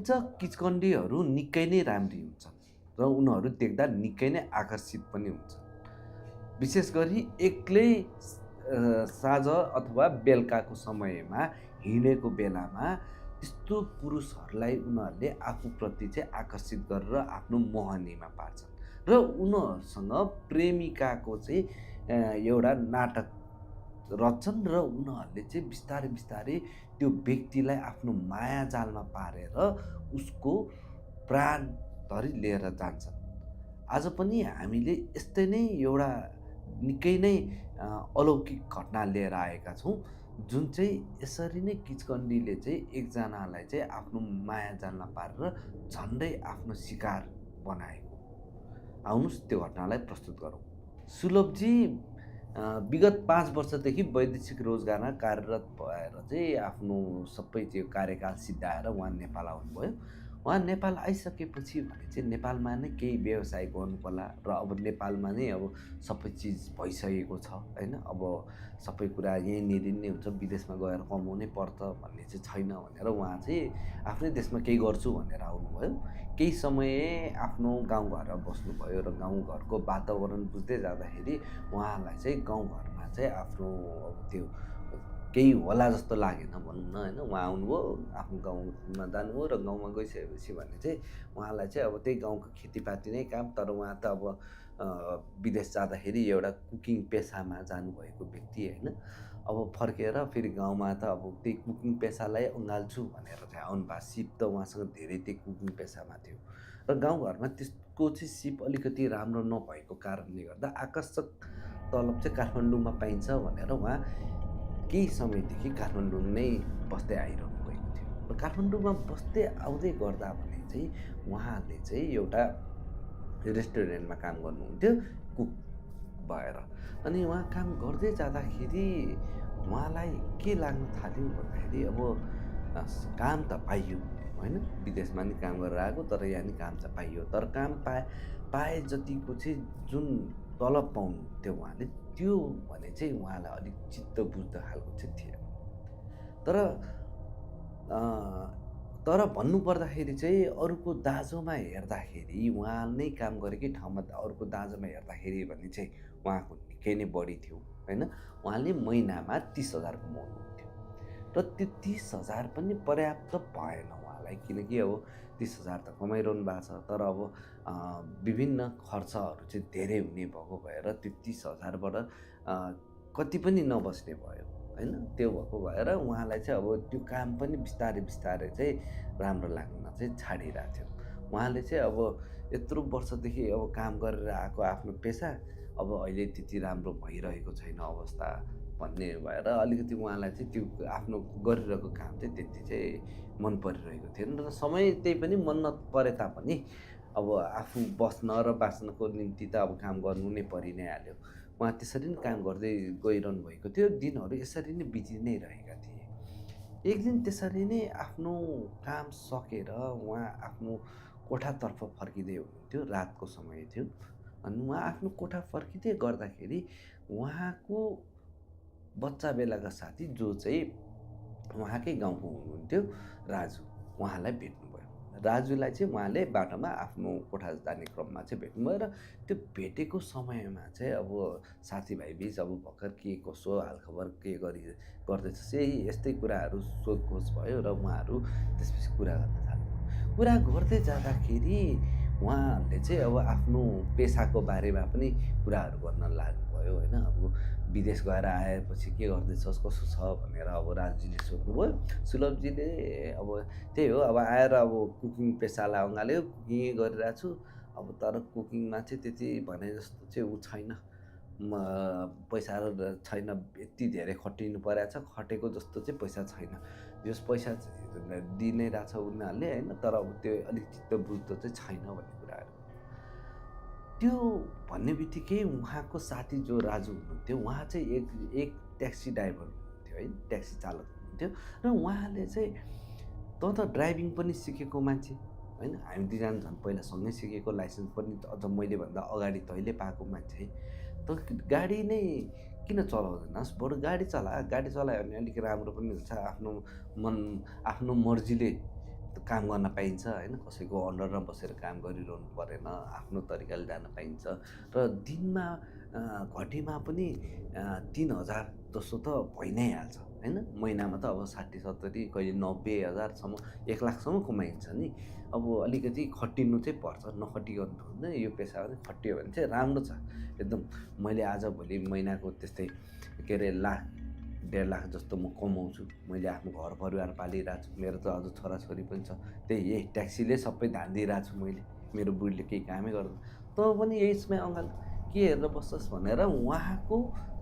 भनिन्छ किचकन्डीहरू निकै नै राम्री हुन्छन् र उनीहरू देख्दा निकै नै आकर्षित पनि हुन्छन्। विशेष गरी एक्लै साँझ अथवा बेलुकाको समयमा हिँडेको बेलामा त्यस्तो पुरुषहरूलाई उनीहरूले आफूप्रति चाहिँ आकर्षित गरेर आफ्नो मोहनीमा पार्छन् र उनीहरूसँग प्रेमिकाको चाहिँ एउटा नाटक रच्छन् र उनीहरूले चाहिँ बिस्तारै बिस्तारै त्यो व्यक्तिलाई आफ्नो मायाजालमा पारेर उसको प्राणधरि लिएर जान्छन्। आज पनि हामीले यस्तै नै एउटा निकै नै अलौकिक घटना लिएर आएका छौँ, जुन चाहिँ यसरी नै किचकन्डीले चाहिँ एकजनालाई चाहिँ आफ्नो मायाजालमा पारेर झन्डै आफ्नो शिकार बनाएको। आउनुहोस् त्यो घटनालाई प्रस्तुत गरौँ। सुलभजी विगत 5 वर्षदेखि वैदेशिक रोजगारमा कार्यरत भएर चाहिँ आफ्नो सबै त्यो कार्यकाल सिद्धाएर उहाँ नेपाल आउनुभयो। उहाँ नेपाल आइसकेपछि भने चाहिँ नेपालमा नै केही व्यवसाय गर्नु पर्ला र अब नेपालमा नै अब सबै चिज भइसकेको छ होइन। अब सबै कुरा यहीँनिर नै हुन्छ, विदेशमा गएर कमाउनै पर्छ भन्ने चाहिँ छैन भनेर उहाँ चाहिँ आफ्नै देशमा केही गर्छु भनेर आउनुभयो। केही समय आफ्नो गाउँघरमा बस्नुभयो र गाउँघरको वातावरण बुझ्दै जाँदाखेरि उहाँलाई चाहिँ गाउँघरमा चाहिँ आफ्नो अब त्यो केही होला जस्तो लागेन भनौँ न होइन। उहाँ आउनुभयो, आफ्नो गाउँमा जानुभयो र गाउँमा गइसकेपछि भने चाहिँ उहाँलाई चाहिँ अब त्यही गाउँको खेतीपाती नै काम, तर उहाँ त अब विदेश जाँदाखेरि एउटा कुकिङ पेसामा जानुभएको व्यक्ति होइन। अब फर्केर फेरि गाउँमा त अब त्यही कुकिङ पेसालाई अँगाल्छु भनेर चाहिँ आउनुभएको। सिप त उहाँसँग धेरै त्यही कुकिङ पेसामा थियो र गाउँघरमा त्यसको चाहिँ सिप अलिकति राम्रो नभएको कारणले गर्दा आकर्षक तलब चाहिँ काठमाडौँमा पाइन्छ भनेर उहाँ केही समयदेखि काठमाडौँ नै बस्दै आइरहनु भएको थियो र काठमाडौँमा बस्दै आउँदै गर्दा भने चाहिँ उहाँले चाहिँ एउटा रेस्टुरेन्टमा काम गर्नुहुन्थ्यो कुक भएर। अनि उहाँ काम गर्दै जाँदाखेरि उहाँलाई के लाग्न थाल्यो भन्दाखेरि अब काम त पाइयो होइन, विदेशमा नि काम गरेर आएको तर यहाँ नि काम त पाइयो, तर काम पाए जतिको चाहिँ जुन तलब पाउनुहुन्थ्यो उहाँले त्यो भने चाहिँ उहाँलाई अलिक चित्त बुझ्दो खालको चाहिँ थिएन। तर तर भन्नुपर्दाखेरि चाहिँ अरूको दाँजोमा हेर्दाखेरि उहाँ नै काम गरेकै ठाउँमा अरूको दाँजोमा हेर्दाखेरि भने चाहिँ उहाँको निकै नै बढी थियो होइन। उहाँले महिनामा 30,000 कमाउनुहुन्थ्यो र त्यो 30,000 पनि पर्याप्त भएन उहाँलाई, किनकि अब 30,000 त कमाइरहनु भएको छ तर अब विभिन्न खर्चहरू चाहिँ धेरै हुने भएको भएर त्यो 30,000बाट कति पनि नबस्ने भयो होइन। त्यो भएको भएर उहाँलाई चाहिँ अब त्यो काम पनि बिस्तारै बिस्तारै चाहिँ राम्रो लाग्न चाहिँ छाडिरहेको थियो। उहाँले चाहिँ अब यत्रो वर्षदेखि अब काम गरेर आएको आफ्नो पेसा अब अहिले त्यति राम्रो भइरहेको छैन अवस्था भन्ने भएर अलिकति उहाँलाई चाहिँ त्यो आफ्नो गरिरहेको काम चाहिँ त्यति चाहिँ मन परिरहेको थिएन र समय त्यही पनि मन नपरे तापनि अब आफू बस्न र बाँच्नको निम्ति त अब काम गर्नु नै परि नै हाल्यो। उहाँ त्यसरी नै काम गर्दै गइरहनु भएको थियो। दिनहरू यसरी नै बिति नै रहेका थिए। एक दिन त्यसरी नै आफ्नो काम सकेर उहाँ आफ्नो कोठातर्फ फर्किँदै हुनुहुन्थ्यो, रातको समय थियो। अनि उहाँ आफ्नो कोठा फर्किँदै गर्दाखेरि उहाँको बच्चा बेलाका साथी जो चाहिँ उहाँकै गाउँको हुनुहुन्थ्यो राजु, उहाँलाई भेट्नुभयो। राजुलाई चाहिँ उहाँले बाटोमा आफ्नो कोठा जाने क्रममा चाहिँ भेट्नुभयो र त्यो भेटेको समयमा चाहिँ अब साथीभाइ बिच अब भर्खर के कसो हालखबर के गर्दैछ यस्तै कुराहरू सोधखोज भयो र उहाँहरू त्यसपछि कुरा गर्न थाल्नुभयो। कुरा गर्दै जाँदाखेरि उहाँहरूले चाहिँ अब आफ्नो पेसाको बारेमा पनि कुराहरू गर्न लाग्नुभयो होइन। अब विदेश गएर आएपछि के गर्दैछस् कसो छ भनेर अब राजुजीले सोध्नुभयो। सुलभजीले अब त्यही हो, अब आएर अब कुकिङ पेसालाई अँगाल्यो, कुकिङै गरिरहेको छु, अब तर कुकिङमा चाहिँ त्यति भने जस्तो चाहिँ ऊ छैन, पैसा छैन, यति धेरै खटिनु परेको छ, खटेको जस्तो चाहिँ पैसा छैन। जस पैसा दिइ नै रहेछ उनीहरूले होइन, तर अब त्यो अलिक चित्त बुझ्दो चाहिँ छैन भन्ने कुराहरू। त्यो भन्ने बित्तिकै उहाँको साथी जो राजु हुनुहुन्थ्यो उहाँ चाहिँ एक ट्याक्सी ड्राइभर हुनुहुन्थ्यो है, ट्याक्सी चालक हुनुहुन्थ्यो र उहाँले चाहिँ त ड्राइभिङ पनि सिकेको मान्छे होइन, हामी दुईजना झन् पहिला सँगै सिकेको, लाइसेन्स पनि अझ मैले भन्दा अगाडि तैँले पाएको मान्छे, त गाडी नै किन चलाउँदैनस्, बरु गाडी चलायो भने अलिक राम्रो पनि हुन्छ, आफ्नो मर्जीले काम गर्न पाइन्छ होइन, कसैको अन्डरमा बसेर काम गरिरहनु परेन, आफ्नो तरिकाले जान पाइन्छ र दिनमा घटीमा पनि 3,000 जस्तो त भइ नै हाल्छ होइन। महिनामा त अब 60-70 कहिले 90,000सम्म 1,00,000सम्म कमाइन्छ नि। अब अलिकति खटिनु चाहिँ पर्छ, नखटिकन हुँदैन। यो पेसा पनि खटियो भने चाहिँ राम्रो छ एकदम। मैले आजभोलि महिनाको त्यस्तै के अरे 1,00,000-1,50,000 जस्तो म कमाउँछु। मैले आफ्नो घर परिवार पालिरहेको छु, मेरो त अझ छोराछोरी पनि छ। त्यही यही ट्याक्सीले सबै धानिदिइरहेको छु मैले, मेरो बुढीले केही कामै गर्दैन। तँ पनि यसमै अँगाल के हेरेर बस्छस् भनेर उहाँको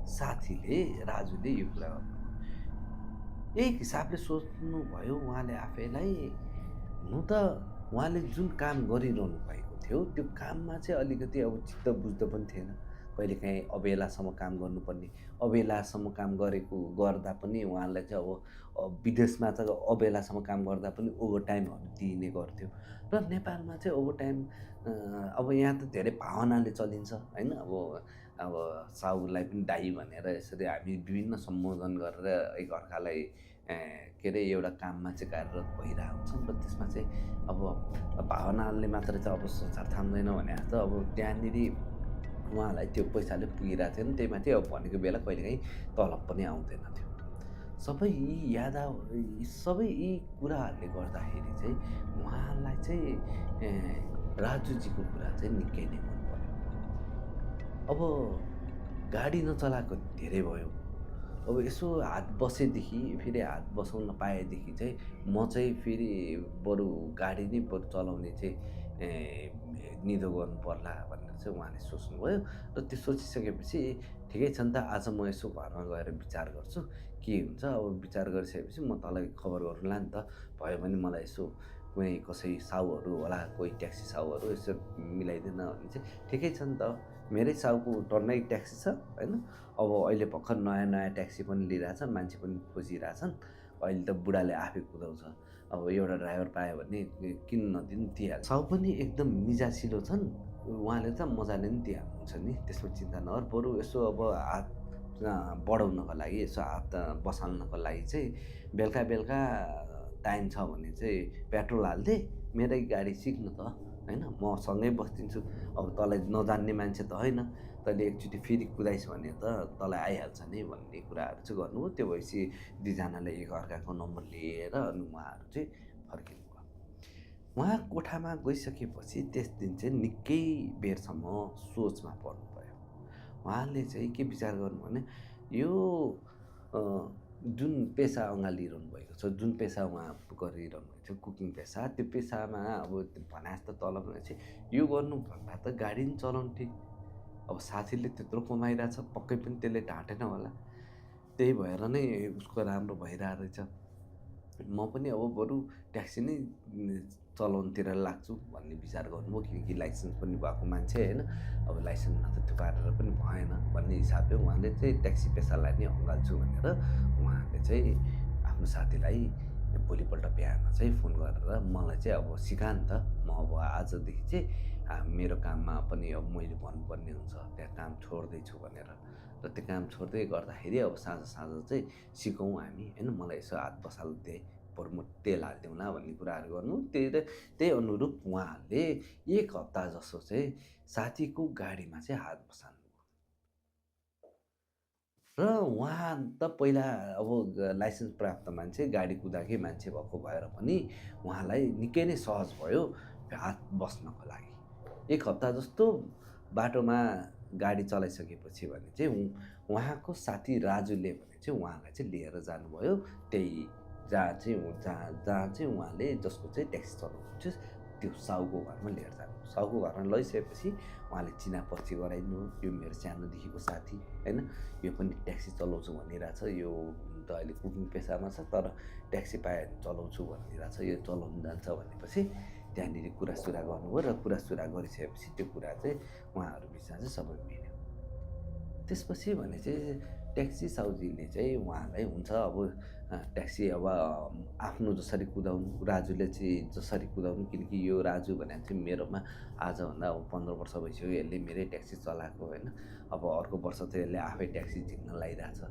साथीले राजुले यो कुरा गर्नु एक हिसाबले सोच्नुभयो उहाँले आफैलाई। हुनु त उहाँले जुन काम गरिरहनु भएको थियो त्यो काममा चाहिँ अलिकति अब चित्त बुझ्दो पनि थिएन। कहिलेकाहीँ अबेलासम्म काम गर्नुपर्ने, अबेलासम्म काम गर्दा पनि उहाँलाई चाहिँ अब विदेशमा त अबेलासम्म काम गर्दा पनि ओभर टाइमहरू दिइने गर्थ्यो र नेपालमा चाहिँ ओभर टाइम अब यहाँ त धेरै भावनाले चलिन्छ होइन। अब साहुलाई पनि दाइ भनेर यसरी हामी विभिन्न सम्बोधन गरेर एकअर्कालाई के अरे एउटा काममा चाहिँ कार्यरत भइरहेको हुन्छौँ र त्यसमा चाहिँ अब भावनाले मात्र चाहिँ अब संसार थाम्दैन भने त अब त्यहाँनिर उहाँलाई त्यो पैसाले पुगिरहेको थिएन। त्यही माथि अब भनेको बेला कहिलेकाहीँ तलब पनि आउँदैन थियो। सबै यी कुराहरूले गर्दाखेरि चाहिँ उहाँलाई चाहिँ राजुजीको कुरा चाहिँ निकै नै मन पर्यो। अब गाडी नचलाएको धेरै भयो, अब यसो हात बसेदेखि फेरि हात बसाउन पाएदेखि चाहिँ म चाहिँ फेरि बरु गाडी नै बरु चलाउने चाहिँ निधो गर्नु पर्ला भनेर चाहिँ उहाँले सोच्नुभयो र त्यो सोचिसकेपछि ठिकै छ नि त, आज म यसो घरमा गएर विचार गर्छु के हुन्छ। अब विचार गरिसकेपछि म तँलाई खबर गरौँला नि त, भयो भने मलाई यसो कुनै कसै साहुहरू होला, कोही ट्याक्सी साहुहरू यसो मिलाइदिएन भने चाहिँ ठिकै छ नि त। मेरै साहुको टन्नै ट्याक्सी छ होइन। अब अहिले भर्खर नयाँ ट्याक्सी पनि लिइरहेछ, मान्छे पनि खोजिरहेछन्। अहिले त बुढाले आफै कुदाउँछ, अब एउटा ड्राइभर पायो भने किन नदिनु, दिइहाल्छ। साहु पनि एकदम मिजासिलो छन्, उहाँले त मजाले नि दिइहाल्नुहुन्छ नि, त्यसमा चिन्ता नगर। बरु यसो अब हात बढाउनको लागि, यसो हात बसाल्नको लागि चाहिँ बेलुका टाइम छ भने चाहिँ पेट्रोल हालिदिए, मेरै गाडी सिक्नु त होइन, म सँगै बसिदिन्छु। अब तँलाई नजान्ने मान्छे त होइन, तैँले एकचोटि फेरि कुदाइस् भने त तँलाई आइहाल्छ नि भन्ने कुराहरू चाहिँ गर्नुभयो। त्यो भएपछि दुईजनाले एकअर्काको नम्बर लिएर अनि उहाँहरू चाहिँ फर्किनुभयो। उहाँ कोठामा गइसकेपछि त्यस दिन चाहिँ निकै बेरसम्म सोचमा पर्नुभयो। उहाँले चाहिँ के विचार गर्नु भने यो जुन पेसा अँगालिरहनु भएको छ, जुन पेसा उहाँ गरिरहनु भएको छ कुकिङ पेसा, त्यो पेसामा अब भने जस्तो तलब चाहिँ यो गर्नुभन्दा त गाडी पनि चलाउनु ठिक। अब साथीले त्यत्रो कमाइरहेछ, पक्कै पनि त्यसले ढाँटेन होला, त्यही भएर नै उसको राम्रो भइरहेको रहेछ। म पनि अब बरु ट्याक्सी नै चलाउनुतिर लाग्छु भन्ने विचार गर्नुभयो, किनकि लाइसेन्स पनि भएको मान्छे होइन। अब लाइसेन्समा त त्यो पारेर पनि भएन भन्ने हिसाबले उहाँले चाहिँ ट्याक्सी पेसालाई नै अँगाल्छु भनेर उहाँले चाहिँ आफ्नो साथीलाई भोलिपल्ट बिहान चाहिँ फोन गरेर मलाई चाहिँ अब सिका नि त, म अब आजदेखि चाहिँ मेरो काममा पनि अब मैले भन्नुपर्ने हुन्छ, त्यहाँ काम छोड्दैछु भनेर। र त्यो काम छोड्दै गर्दाखेरि अब साँझ चाहिँ सिकौँ हामी होइन, मलाई यसो हात बसाल्दे, बरु म तेल हालिदिउँला भन्ने कुराहरू गर्नु। त्यही अनुरूप उहाँहरूले 1 हप्ता जस्तो चाहिँ साथीको गाडीमा चाहिँ हात बसाल्नु र उहाँ त पहिला अब लाइसेन्स प्राप्त मान्छे, गाडी कुदाएकै मान्छे भएको भएर पनि उहाँलाई निकै नै सहज भयो हात बस्नको लागि। 1 हप्ता जस्तो बाटोमा गाडी चलाइसकेपछि भने चाहिँ उहाँको साथी राजुले भने चाहिँ उहाँलाई चाहिँ लिएर जानुभयो त्यही जहाँ चाहिँ उहाँले जसको चाहिँ ट्याक्सी चलाउनुहुन्छ त्यो साहुको घरमा लिएर जानु। साहुको घरमा लैसकेपछि उहाँले चिनापर्ची गराइदिनु, यो मेरो सानोदेखिको साथी होइन, यो पनि ट्याक्सी चलाउँछु भनिरहेछ, यो त अहिले कुकिङ पेसामा छ तर ट्याक्सी पायो भने चलाउँछु भनिरहेछ, यो चलाउनु जान्छ भनेपछि त्यहाँनिर कुरासुरा गर्नुभयो र कुरासुरा गरिसकेपछि त्यो कुरा चाहिँ उहाँहरू बिचमा चाहिँ सबै मिल्यो। त्यसपछि भने चाहिँ ट्याक्सी साउजीले चाहिँ उहाँलाई हुन्छ अब ट्याक्सी अब आफ्नो जसरी कुदाउनु राजुले चाहिँ जसरी कुदाउनु, किनकि यो राजु भनेको चाहिँ मेरोमा आजभन्दा अब 15 वर्ष भइसक्यो यसले मेरै ट्याक्सी चलाएको होइन। अब अर्को वर्ष चाहिँ यसले आफै ट्याक्सी झिक्न लागिरहेछ।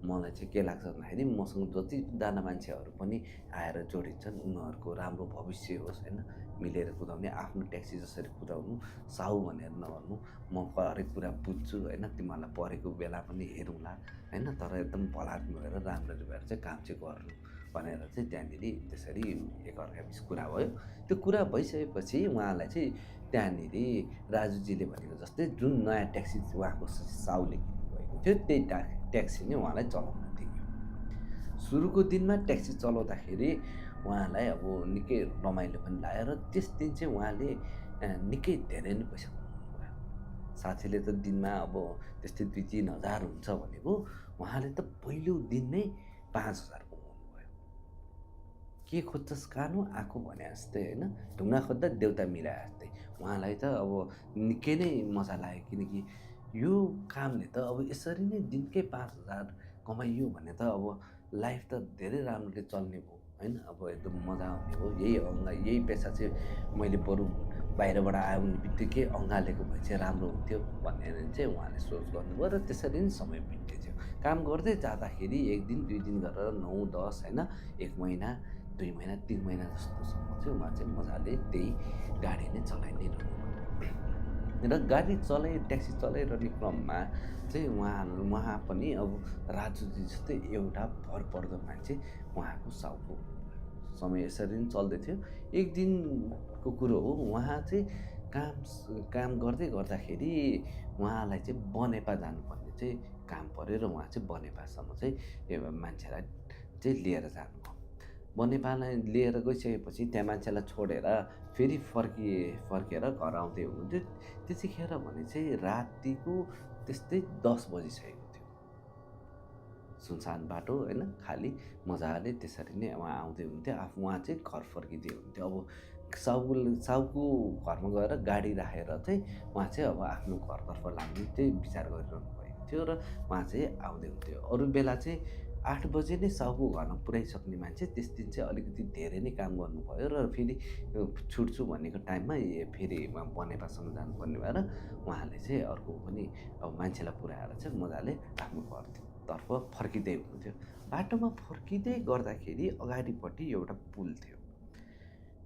मलाई चाहिँ के लाग्छ भन्दाखेरि मसँग जतिजना मान्छेहरू पनि आएर जोडिन्छन् उनीहरूको राम्रो भविष्य होस् होइन, मिलेर कुदाउने, आफ्नो ट्याक्सी जसरी कुदाउनु, साहु भनेर नभन्नु। म हरेक कुरा बुझ्छु होइन, तिमीहरूलाई परेको बेला पनि हेरौँला होइन, तर एकदम बलात्म भएर राम्ररी भएर चाहिँ काम चाहिँ गर्नु भनेर चाहिँ त्यहाँनिर त्यसरी एकअर्काबिच कुरा भयो। त्यो कुरा भइसकेपछि उहाँलाई चाहिँ त्यहाँनिर राजुजीले भनेको जस्तै जुन नयाँ ट्याक्सी उहाँको साहुले किन्नुभएको थियो त्यही ट्याक्सी नै उहाँलाई चलाउन दियो। सुरुको दिनमा ट्याक्सी चलाउँदाखेरि उहाँलाई अब निकै रमाइलो पनि लाग्यो र त्यस दिन चाहिँ उहाँले निकै धेरै नै पैसा कमाउनुभयो। साथीले त दिनमा अब त्यस्तै 2-3 हजार हुन्छ भनेको, उहाँले त पहिलो दिन नै 5,000 कमाउनुभयो। के खोज्छस् कानो आएको भने जस्तै होइन, ढुङ्गा खोज्दा देउता मिलाए जस्तै। उहाँलाई त अब निकै नै मजा लाग्यो, किनकि यो कामले त अब यसरी नै दिनकै 5,000 कमाइयो भने त अब लाइफ त धेरै राम्ररी चल्ने भयो होइन, अब एकदम मजा आउने हो। यही पेसा चाहिँ मैले बरु बाहिरबाट आउने बित्तिकै अँगालेको भए चाहिँ राम्रो हुन्थ्यो भनेर चाहिँ उहाँले सोच गर्नुभयो र त्यसरी नै समय बित्दैथ्यो। काम गर्दै जाँदाखेरि 1 दिन 2 दिन गरेर 9, 10 होइन, 1 महिना 2 महिना 3 महिना जस्तोसम्म चाहिँ उहाँ चाहिँ मजाले त्यही गाडी नै चलाइ नै रहनुभयो। र गाडी ट्याक्सी चलाइरहने क्रममा चाहिँ उहाँ पनि अब राजुजी जस्तै एउटा भरपर्दो मान्छे उहाँको साउको समय यसरी नै चल्दै थियो। एक दिनको कुरो हो, उहाँ चाहिँ काम गर्दै गर्दाखेरि उहाँलाई चाहिँ बनेपा जानुपर्ने चाहिँ काम पऱ्यो र उहाँ चाहिँ बनेपासम्म चाहिँ मान्छेलाई चाहिँ लिएर जानुभयो। बनेपालाई लिएर गइसकेपछि त्यहाँ मान्छेलाई छोडेर फेरि फर्केर घर आउँदै हुनुहुन्थ्यो। त्यतिखेर भने चाहिँ रातिको त्यस्तै 10 बजिसकेको थियो। सुनसान बाटो होइन, खाली मजाले त्यसरी नै उहाँ आउँदै हुन्थ्यो। उहाँ चाहिँ घर फर्किँदै हुन्थ्यो। अब साहुको घरमा गएर गाडी राखेर चाहिँ उहाँ चाहिँ अब आफ्नो घरतर्फ लाग्ने चाहिँ विचार गरिरहनु भएको थियो र उहाँ चाहिँ आउँदै हुन्थ्यो। अरू बेला चाहिँ 8 बजे नै साहुको घरमा पुर्याइसक्ने मान्छे त्यस दिन चाहिँ अलिकति धेरै नै काम गर्नुभयो र फेरि छुट्छु भनेको टाइममा फेरि बनेपासम्म जानुपर्ने भएर उहाँले चाहिँ अर्को पनि अब मान्छेलाई पुर्याएर चाहिँ मजाले आफ्नो घरतर्फ फर्किँदै हुनुहुन्थ्यो। बाटोमा फर्किँदै गर्दाखेरि अगाडिपट्टि एउटा पुल थियो।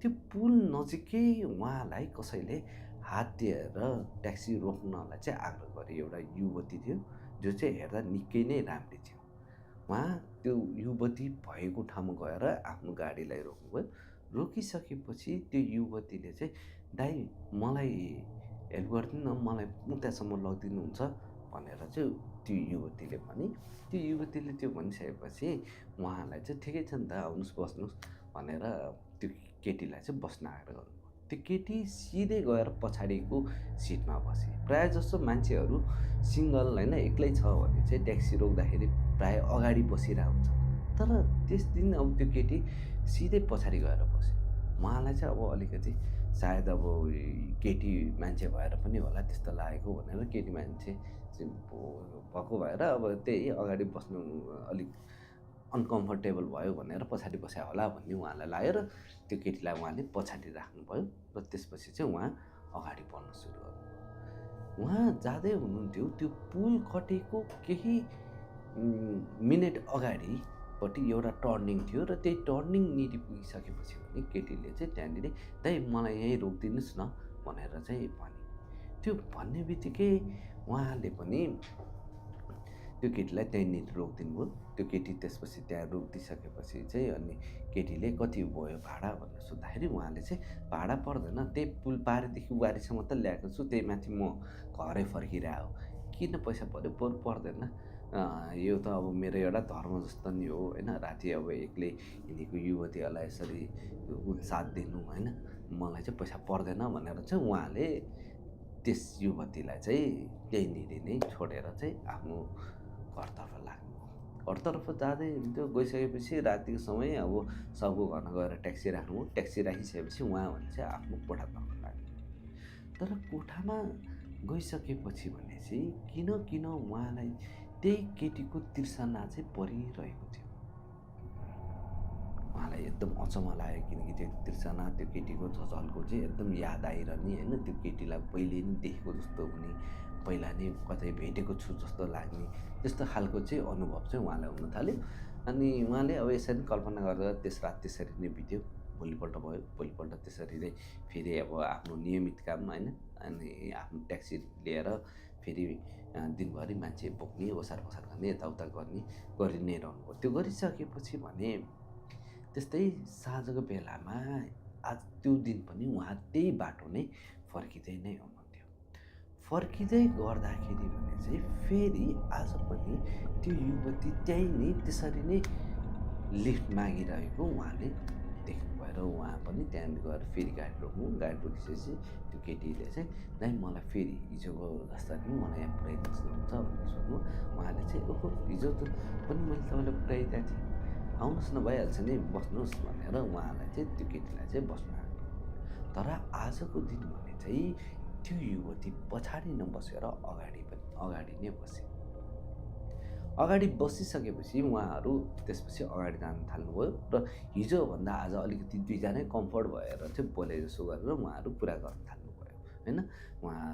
त्यो पुल नजिकै उहाँलाई कसैले हात दिएर ट्याक्सी रोक्नलाई चाहिँ आग्रह गरे। एउटा युवती थियो जो चाहिँ हेर्दा निकै नै राम्री थियो। उहाँ त्यो युवती भएको ठाउँमा गएर आफ्नो गाडीलाई रोक्नुभयो। रोकिसकेपछि त्यो युवतीले चाहिँ दाइ मलाई हेल्प गरिदिनु न, मलाई उतासम्म लगिदिनुहुन्छ भनेर चाहिँ त्यो युवतीले भने। त्यो युवतीले त्यो भनिसकेपछि उहाँलाई चाहिँ ठिकै छ नि त, आउनुहोस् बस्नुहोस् भनेर त्यो केटीलाई चाहिँ बस्न आग्रह गर्नुभयो। त्यो केटी सिधै गएर पछाडिको सिटमा बसे। प्रायः जसो मान्छेहरू सिङ्गल होइन एक्लै छ भने चाहिँ ट्याक्सी रोक्दाखेरि प्रायः अगाडि बसिरहेको हुन्छ, तर त्यस दिन अब त्यो केटी सिधै पछाडि गएर बस्यो। उहाँलाई चाहिँ अब अलिकति सायद अब केटी मान्छे भएर पनि होला त्यस्तो लागेको भनेर, केटी मान्छे भएको भएर अब त्यही अगाडि बस्नु अलिक अनकम्फर्टेबल भयो भनेर पछाडि बस्या होला भन्ने उहाँलाई लाग्यो र त्यो केटीलाई उहाँले पछाडि राख्नुभयो र त्यसपछि चाहिँ उहाँ अगाडि बढ्न सुरु गर्नुभयो। उहाँ जाँदै हुनुहुन्थ्यो, त्यो पुल कटेको केही मिनेट अगाडिपट्टि एउटा टर्निङ थियो र त्यही टर्निङनिर पुगिसकेपछि भने केटीले चाहिँ त्यहाँनिर दाइ मलाई यहीँ रोकिदिनुहोस् न भनेर चाहिँ भने। त्यो भन्ने बित्तिकै उहाँले पनि त्यो केटीलाई त्यहीँनिर रोकिदिनु भयो। त्यो केटी त्यसपछि त्यहाँ रोकिदिइसकेपछि चाहिँ अनि केटीले कति भयो भाडा भनेर सोद्धाखेरि उहाँले चाहिँ भाडा पर्दैन, त्यही पुल पारेदेखि वारीसम्म त ल्याएको छु, त्यही माथि म घरै फर्किरहेको, किन पैसा पऱ्यो, बरु पर्दैन, यो त अब मेरो एउटा धर्म जस्तो नि हो होइन, राति अब एक्लै हिँडेको युवतीहरूलाई यसरी साथ दिनु होइन, मलाई चाहिँ पैसा पर्दैन भनेर चाहिँ उहाँले त्यस युवतीलाई चाहिँ त्यहीँनिर नै छोडेर चाहिँ आफ्नो घरतर्फ लाग्नु। घरतर्फ जाँदै हुन्थ्यो। गइसकेपछि रातिको समय अब सबको घरमा गएर ट्याक्सी राख्नु। ट्याक्सी राखिसकेपछि उहाँ भने चाहिँ आफ्नो कोठातर्फ लाग्नु। तर कोठामा गइसकेपछि भने चाहिँ किन उहाँलाई त्यही केटीको तिर्सना चाहिँ परिरहेको थियो। उहाँलाई एकदम अचम्म लाग्यो, किनकि त्यो तिर्सना त्यो केटीको झझल्को चाहिँ एकदम याद आइरहने होइन, त्यो केटीलाई पहिले नै देखेको जस्तो हुने, पहिला नै कतै भेटेको छु जस्तो लाग्ने, त्यस्तो खालको चाहिँ अनुभव चाहिँ उहाँलाई हुन थाल्यो। अनि उहाँले अब यसरी कल्पना गरेर त्यस रात त्यसरी नै बित्यो। भोलिपल्ट भयो, भोलिपल्ट त्यसरी नै फेरि अब आफ्नो नियमित काम होइन, अनि आफ्नो ट्याक्सी लिएर फेरि दिनभरि मान्छे बोक्ने, ओसार-पसार गर्ने, यताउता गर्ने गरि नै रहनुभयो। त्यो गरिसकेपछि भने त्यस्तै साँझको बेलामा आज त्यो दिन पनि उहाँ त्यही बाटो नै फर्किँदै नै हुनुहुन्थ्यो। फर्किँदै गर्दाखेरि भने चाहिँ फेरि आज पनि त्यो युवती त्यहीँ नै त्यसरी नै लिफ्ट मागिरहेको उहाँले देख्नुभयो र उहाँ पनि त्यहाँ गएर फेरि गाडी रोक्नु, गाडी रोकिसकेपछि त्यो केटीले चाहिँ दाइ मलाई फेरि हिजोको जस्तै मलाई यहाँ पुऱ्याइदिनु सक्नुहुन्छ भनेर सोध्नु। उहाँले चाहिँ ओहो हिजो त पनि मैले तपाईँलाई पुऱ्याइदिएको थिएँ, आउनुहोस् न भइहाल्छ नि बस्नुहोस् भनेर उहाँलाई चाहिँ त्यो केटीलाई चाहिँ बस्नु हाल्नु। तर आजको दिन भने चाहिँ त्यो युवती पछाडि नबसेर अगाडि नै बसे। अगाडि बसिसकेपछि उहाँहरू त्यसपछि अगाडि जान थाल्नुभयो र हिजोभन्दा आज अलिकति दुईजनै कम्फर्ट भएर चाहिँ बोले जसो गरेर उहाँहरू कुरा गर्न थाल्नुभयो होइन। उहाँ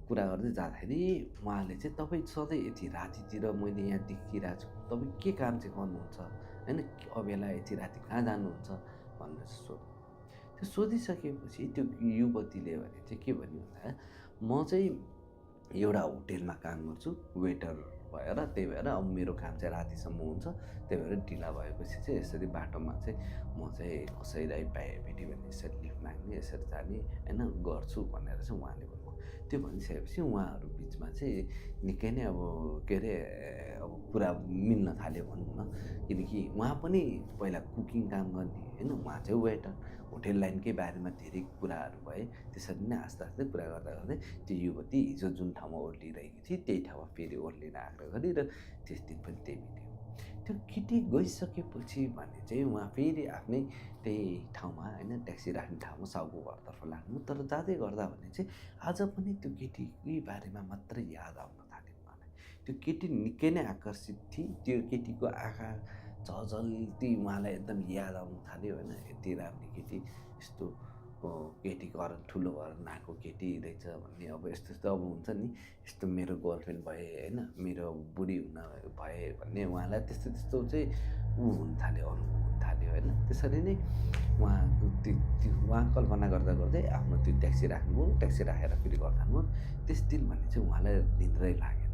कुरा गर्दै जाँदाखेरि उहाँले चाहिँ तपाईँ सधैँ यति रातितिर मैले यहाँ देखिरहेको छु, तपाईँ के काम चाहिँ गर्नुहुन्छ होइन, अबेला यति राति कहाँ जानुहुन्छ भनेर सोध्नु। त्यो सोधिसकेपछि त्यो युवतीले भने चाहिँ के भन्यो भन्दा म चाहिँ एउटा होटेलमा काम गर्छु वेटर भएर, त्यही भएर अब मेरो काम चाहिँ रातिसम्म हुन्छ, त्यही भएर ढिला भएपछि चाहिँ यसरी बाटोमा चाहिँ म चाहिँ कसैलाई भेट्यो भने यसरी लिफ्ट माग्ने, यसरी जाने होइन गर्छु भनेर चाहिँ उहाँले भन्नुभयो। त्यो भनिसकेपछि उहाँहरू बिचमा चाहिँ निकै नै अब के अरे अब कुरा मिल्न थाल्यो भनौँ न, किनकि उहाँ पनि पहिला कुकिङ काम गर्ने होइन, उहाँ चाहिँ वेटर, होटेल लाइनकै बारेमा धेरै कुराहरू भए। त्यसरी नै आस्ते आस्ते कुरा गर्दा गर्दै त्यो युवती हिजो जुन ठाउँमा ओर्लिरहेकी थिए त्यही ठाउँमा फेरि ओर्लिन आग्रह गरी र त्यस दिन पनि त्यही बित्यो। त्यो केटी गइसकेपछि भने चाहिँ उहाँ फेरि आफ्नै त्यही ठाउँमा होइन ट्याक्सी राख्ने ठाउँमा साउको घरतर्फ लाग्नु। तर जाँदै गर्दा भने चाहिँ आज पनि त्यो केटीकै बारेमा मात्रै याद आउन थाल्यो उहाँलाई। त्यो केटी निकै नै आकर्षित थिए, त्यो केटीको आँखा झझल्ती उहाँलाई एकदम याद आउन थाल्यो होइन। यति राम्रो केटी, यस्तो केटी घर ठुलो घर नआएको केटी रहेछ भन्ने, अब यस्तो यस्तो अब हुन्छ नि, यस्तो मेरो गर्लफ्रेन्ड भए होइन, मेरो बुढी हुन भए भन्ने उहाँलाई त्यस्तो त्यस्तो चाहिँ हुन थाल्यो, अनुभव हुन थाल्यो होइन। त्यसरी नै उहाँको त्यो उहाँ कल्पना गर्दा गर्दै आफ्नो त्यो ट्याक्सी राख्नुभयो, ट्याक्सी राखेर फेरि घर जानुभयो। त्यस दिन भने चाहिँ उहाँलाई निद्रै लागेन।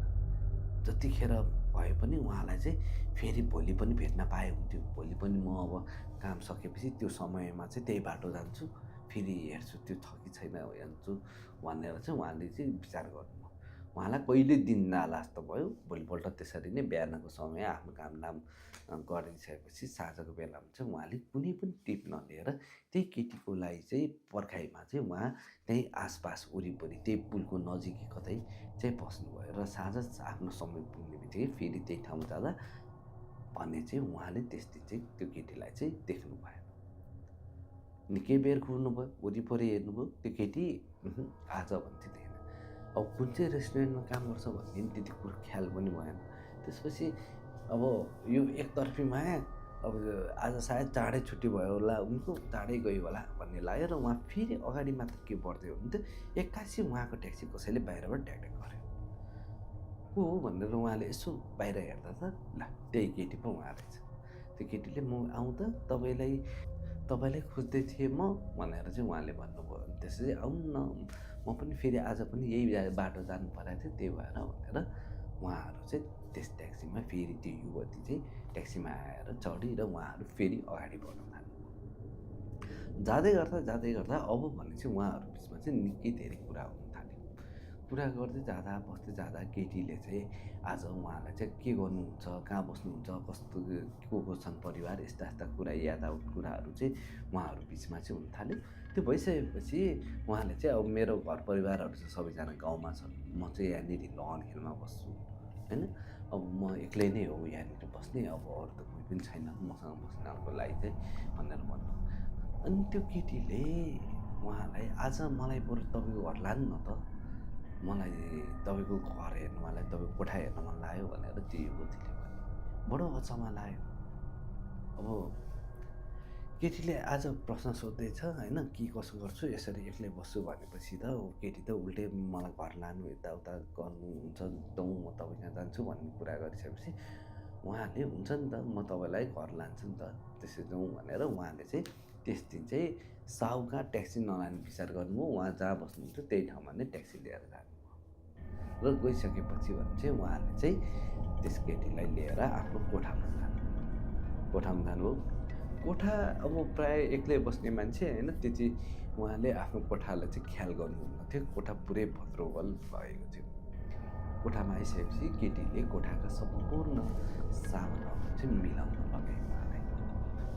जतिखेर भए पनि उहाँलाई चाहिँ फेरि भोलि पनि भेट्न पाए हुन्थ्यो, भोलि पनि म अब काम सकेपछि त्यो समयमा चाहिँ त्यही बाटो जान्छु, फेरि हेर्छु त्यो छ कि छैन हेर्छु भनेर चाहिँ उहाँले चाहिँ विचार गर्नुभयो। उहाँलाई कहिले दिन नाला जस्तो भयो। भोलिपल्ट त्यसरी नै बिहानको समय आफ्नो कामदाम गरिसकेपछि साँझको बेलामा चाहिँ उहाँले कुनै पनि टिप नलिएर त्यही केटीको लागि चाहिँ पर्खाइमा चाहिँ उहाँ त्यहीँ आसपास वरिपरि त्यही पुलको नजिकै कतै चाहिँ बस्नुभयो र साँझ आफ्नो समय पुग्ने बित्तिकै फेरि त्यही ठाउँमा जाँदा भने चाहिँ उहाँले त्यस दिन चाहिँ त्यो केटीलाई चाहिँ देख्नु भएन। निकै बेर घुर्नुभयो, वरिपरि हेर्नुभयो, त्यो केटी आज भन्थ्यो थिएन। अब कुन चाहिँ रेस्टुरेन्टमा काम गर्छ भन्ने पनि त्यति कुरो ख्याल पनि भएन। त्यसपछि अब यो एकतर्फी माया, अब आज सायद चाँडै छुट्टी भयो होला उनको, चाँडै गयो होला भन्ने लाग्यो र उहाँ फेरि अगाडि मात्र के बढ्दै हुनुहुन्थ्यो। एक्कासी उहाँको ट्याक्सी कसैले बाहिरबाट ढ्याकढ्याक गर्यो। को हो भनेर उहाँले यसो बाहिर हेर्दा त ल त्यही केटी पो उहाँ रहेछ। त्यो केटीले म आउँ त तपाईँलाई खोज्दै थिएँ म भनेर चाहिँ उहाँले भन्नुभयो। अनि त्यसपछि आउनु न, म पनि फेरि आज पनि यही बाटो जानु परेको थियो, त्यही भएर भनेर उहाँहरू चाहिँ त्यस ट्याक्सीमा फेरि त्यो युवती चाहिँ ट्याक्सीमा आएर चढी र उहाँहरू फेरि अगाडि बढ्न थाल्नुभयो। जाँदै गर्दा अब भने चाहिँ उहाँहरू बिचमा चाहिँ निकै धेरै कुरा हुन थाल्यो। कुरा गर्दै जाँदा बस्दै जाँदा केटीले चाहिँ आज उहाँलाई चाहिँ के गर्नुहुन्छ, कहाँ बस्नुहुन्छ, कस्तो को छन् परिवार, यस्ता यस्ता कुरा याद आउने कुराहरू चाहिँ उहाँहरू बिचमा चाहिँ हुन थाल्यो। त्यो भइसकेपछि उहाँले चाहिँ अब मेरो घर परिवारहरू चाहिँ सबैजना गाउँमा छन्, म चाहिँ यहाँनिर लहन हिलमा बस्छु होइन, अब म एक्लै नै हो यहाँनिर बस्ने, अब अरू त कोही पनि छैन मसँग बस्नको लागि चाहिँ भनेर भन्नु। अनि त्यो केटीले उहाँलाई आज मलाई बरु तपाईँको घर लानु न त मलाई तपाईँको घर हेर्नु मलाई तपाईँको कोठा हेर्न मन लाग्यो भनेर त्यो युवतीले भने। बडो अचम्म लाग्यो। अब केटीले आज प्रश्न सोध्दैछ होइन, के कसो गर्छु यसरी एक्लै बस्छु भनेपछि त केटी त उल्टै मलाई घर लानु यताउता गर्नुहुन्छ जाउँ म तपाईँ कहाँ जान्छु भन्ने कुरा गरिसकेपछि उहाँले हुन्छ नि त म तपाईँलाई घर लान्छु नि त त्यसै जाउँ भनेर उहाँले चाहिँ त्यस दिन चाहिँ साहु कहाँ ट्याक्सी नलाने विचार गर्नुभयो। उहाँ जहाँ बस्नुहुन्छ त्यही ठाउँमा नै ट्याक्सी लिएर जानुभयो र गइसकेपछि भने चाहिँ उहाँले चाहिँ त्यस केटीलाई लिएर आफ्नो कोठामा जानुभयो। कोठा अब प्राय एक्लै बस्ने मान्छे होइन, त्यति उहाँले आफ्नो कोठालाई चाहिँ ख्याल गर्नुहुन्न थियो। कोठा पुरै भद्रोगल भएको थियो। कोठामा आइसकेपछि केटीले कोठाका सम्पूर्ण सामानहरू चाहिँ मिलाउन लगायो उहाँलाई।